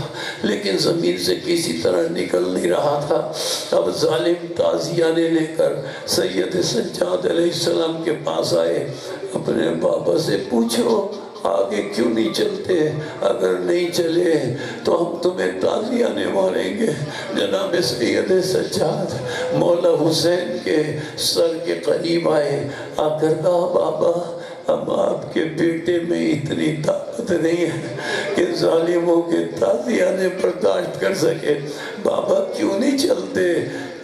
لیکن زمین سے کسی طرح نکل نہیں رہا تھا۔ اب ظالم تازیانے لے کر سید سجاد علیہ السلام کے پاس آئے، اپنے بابا سے پوچھو آگے کیوں نہیں چلتے، اگر نہیں چلے تو ہم تمہیں تازیانے ماریں گے۔ جناب سید سجاد مولا حسین کے سر کے قریب آئے، آ کر کہا بابا اب آپ کے بیٹے میں اتنی طاقت وقت نہیں ہے کہ ظالموں کے تعزیہ برداشت کر سکے. بابا کیوں نہیں چلتے؟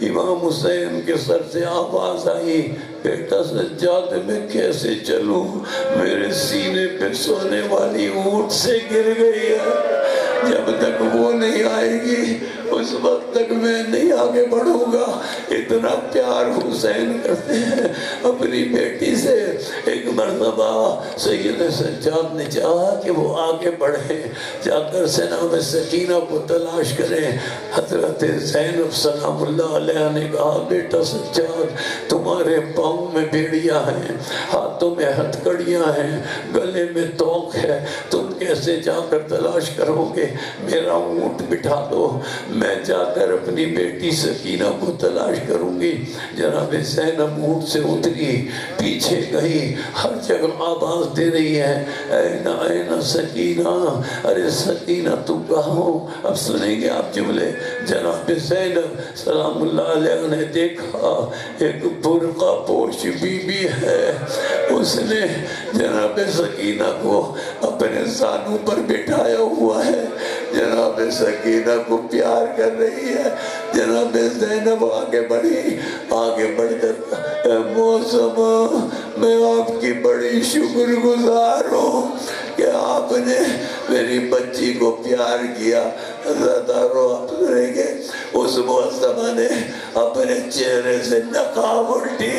امام حسین کے سر سے آواز آئی، بیٹا سجاد میں کیسے چلوں؟ میرے سینے پہ سونے والی اونٹ سے گر گئی ہے. جب تک وہ نہیں آئے گی اس وقت تک میں نہیں آگے بڑھوں گا. اتنا پیار حسین کرتے ہیں اپنی بیٹی سے. ایک مرتبہ سید سجاد نے چاہا کہ وہ آگے بڑھیں، جا کر سینہ سکینہ کو تلاش کریں. حضرت زینب سلام اللہ علیہ نے کہا، بیٹا سجاد تمہارے پاؤں میں بیڑیاں ہیں، ہاتھوں میں ہتھکڑیاں ہیں، گلے میں توق ہے، تم کیسے جا کر تلاش کرو گے؟ میرا اونٹ بٹھا دو، میں جا کر اپنی بیٹی سکینہ کو تلاش کروں گی. جناب زینب اونٹ سے اتری، پیچھے گئی، ہر جگہ آواز دے رہی ہے، اینا اینا سکینہ، ارے سکینہ تم کہاں؟ اب سنیں گے آپ جملے. جناب زینب سلام اللہ علیہ نے دیکھا ایک برقع پوش بی بی ہے. اس نے جناب سکینہ کو اپنے زانوں پر بٹھایا ہوا ہے، جناب سکینہ کو پیار کر رہی ہے. جناب زینب آگے بڑھی، آگے بڑھ کر، اے موسم میں آپ کی بڑی شکر گزار ہوں کہ آپ نے میری بچی کو پیار کیا. زدارو آپ سنیں گے اس موسمہ نے اپنے چہرے سے نقاب اٹھی.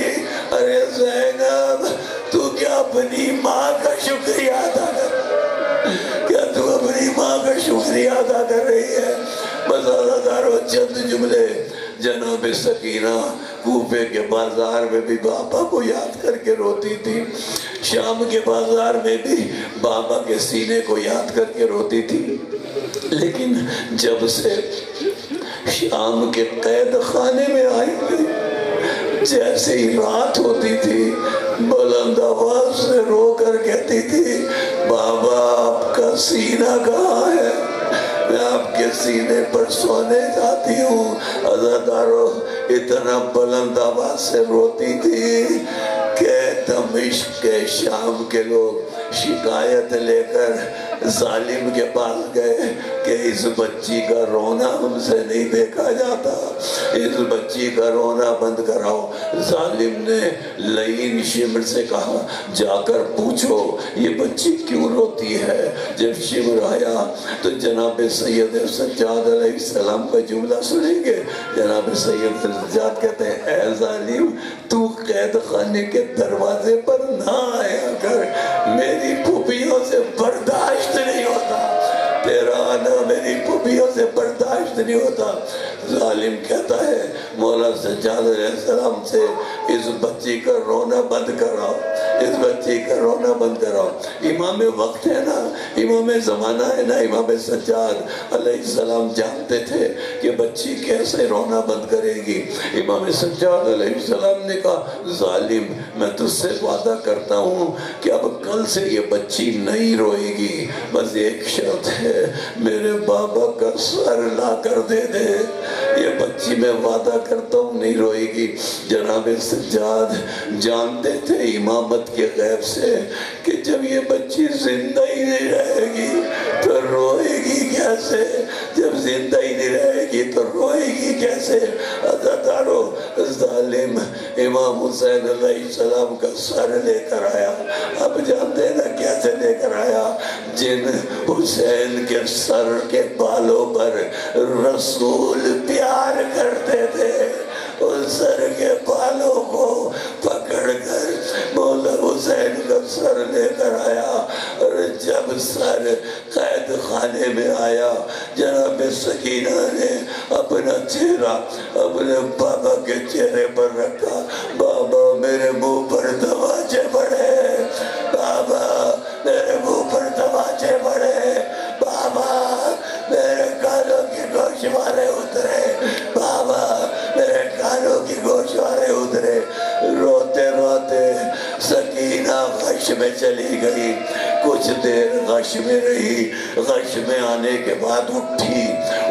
ارے زینب تو کیا اپنی ماں کا شکریہ ادا کر، کیا تو اپنی ماں کا شکریہ ادا کر رہی ہے؟ بس ازادارو چند جملے. جناب سکینہ کوفے کے بازار میں بھی بابا کو یاد کر کے روتی تھی، شام کے بازار میں بھی بابا کے سینے کو یاد کر کے روتی تھی. لیکن جب سے شام کے قید خانے میں آئی تھی، جیسے ہی رات ہوتی تھی بلند آواز سے رو کر کہتی تھی، بابا آپ کا سینہ کہاں ہے؟ میں آپ کے سینے پر سونے جاتی ہوں. عزادارو اتنا بلند آواز سے روتی تھی کہ دمشق کے شام کے لوگ شکایت لے کر ظالم کے پاس گئے کہ اس بچی کا رونا ہم سے نہیں دیکھا جاتا، اس بچی کا رونا بند کراؤ. ظالم نے لعین شمر سے کہا، جا کر پوچھو یہ بچی کیوں روتی ہے. جب شمر آیا تو جناب سید سجاد علیہ السلام کا جملہ سنیں گے. جناب سید سجاد کہتے ہیں، اے ظالم تو قید خانے کے دروازے پر نہ آیا کر، میری پھوپھیوں سے برداشت نہیں ہوتا، تیرا آنا میری پھوپھیوں سے برداشت نہیں ہوتا. ظالم کہتا ہے مولا سجاد علیہ السلام سے، اس بچی کا رونا بند کراؤ، اس بچی کا رونا بند کراؤ. امام وقت ہے نا، امام زمانہ ہے نا. امام سجاد علیہ السلام جانتے تھے کہ بچی کیسے رونا بند کرے گی. امام سجاد علیہ السلام نے کہا، ظالم میں تجھ سے وعدہ کرتا ہوں کہ اب کل سے یہ بچی نہیں روئے گی، بس ایک شرط ہے، میرے بابا کا سر لا کر دے دے، یہ بچی میں وعدہ کرتا ہوں نہیں روئے گی. جناب سجاد جانتے تھے امامت کے غیب سے کہ جب یہ بچی زندہ ہی نہیں رہے گی تو روئے گی کیسے، جب زندہ ہی نہیں رہے گی تو روئے گی کیسے. عزادارو ظالم امام حسین علیہ السلام کا سر لے کر آیا. اب جانتے ہیں نا کیسے لے کر آیا؟ جن حسین کے سر کے بالوں پر رسول پیار کرتے تھے ان سر کے بالوں کو پکڑ کر مولا حسین کا سر لے کر آیا. اور جب سر قید خانے میں آیا جناب سکینہ نے اپنا چہرہ اپنے بابا کے چہرے پر رکھا. بابا میرے منہ پر تماچے پڑے، بابا میرے منہ پر تماچے پڑے، بابا میرے کانوں کی گوشوارے اترے، بابا میرے کانوں کی گوشوارے اترے. روتے روتے سکینہ غش میں چلی گئی. کچھ دیر غش میں رہی، غش میں آنے کے بعد اٹھی.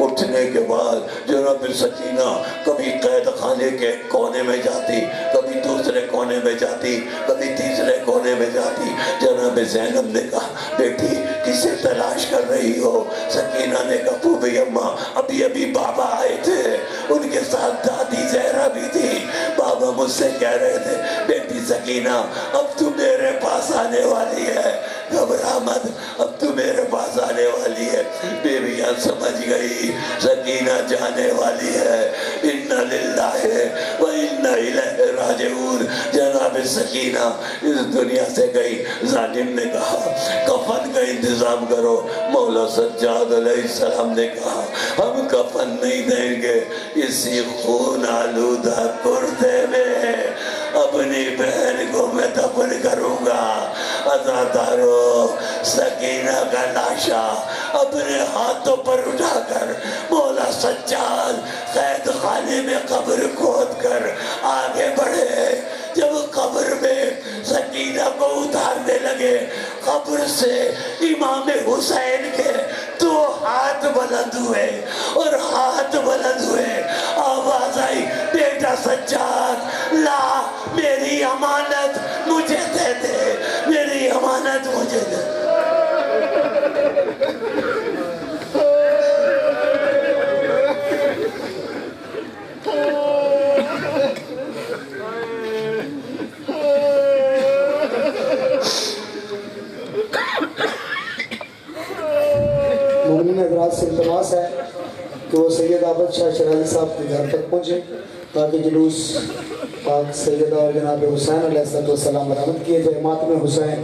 اٹھنے کے بعد جناب سکینہ کبھی قید خانے کے کونے میں جاتی، کبھی دوسرے کونے میں جاتی، کبھی تیسرے کونے میں جاتی. جناب زینب نے کہا، بیٹی کس سے تلاش کر رہی ہو؟ سکینہ نے کہا پھوپھی اماں ابھی بابا آئے تھے، ان کے ساتھ دادی زہرا بھی تھی، بابا مجھ سے کہہ رہے تھے بیٹی سکینہ اب تو میرے پاس آنے والی ہے، گھبرا مت، اب تو میرے پاس آنے والی ہے۔ بیویاں سمجھ گئی سکینہ جانے والی ہے، اِنَّا لِلَّهِ وَإِنَّا إِلَيْهِ راجعون۔ جناب سکینہ اس دنیا سے گئی، ظالم نے کہا کفن کا انتظام کرو، مولا سجاد علیہ السلام نے کہا ہم کفن نہیں دیں گے، اسی خون آلودہ کردے میں اپنی بہن کو میں دفن کروں گا۔ عزادارو سکینہ کا لاشا اپنے ہاتھوں پر اٹھا کر مولا سجاد قید خانے میں قبر کھود کر آگے بڑھے۔ جب قبر میں سکینہ کو اتارنے لگے، قبر سے امام حسین کے دو ہاتھ بلند ہوئے اور ہاتھ بلند ہوئے، آواز آئی بیٹا سجاد لا میری امانت مجھے دے دے، میری امانت مجھے دے۔ مومنین حضرات سے التماس ہے کہ وہ سید عابد شاہ شرازی صاحب کے گھر تک پہنچے تاکہ جلوس پاک سیدہ اور جناب حسین علیہ السلام برآمد کیے جائے۔ ماتم حسین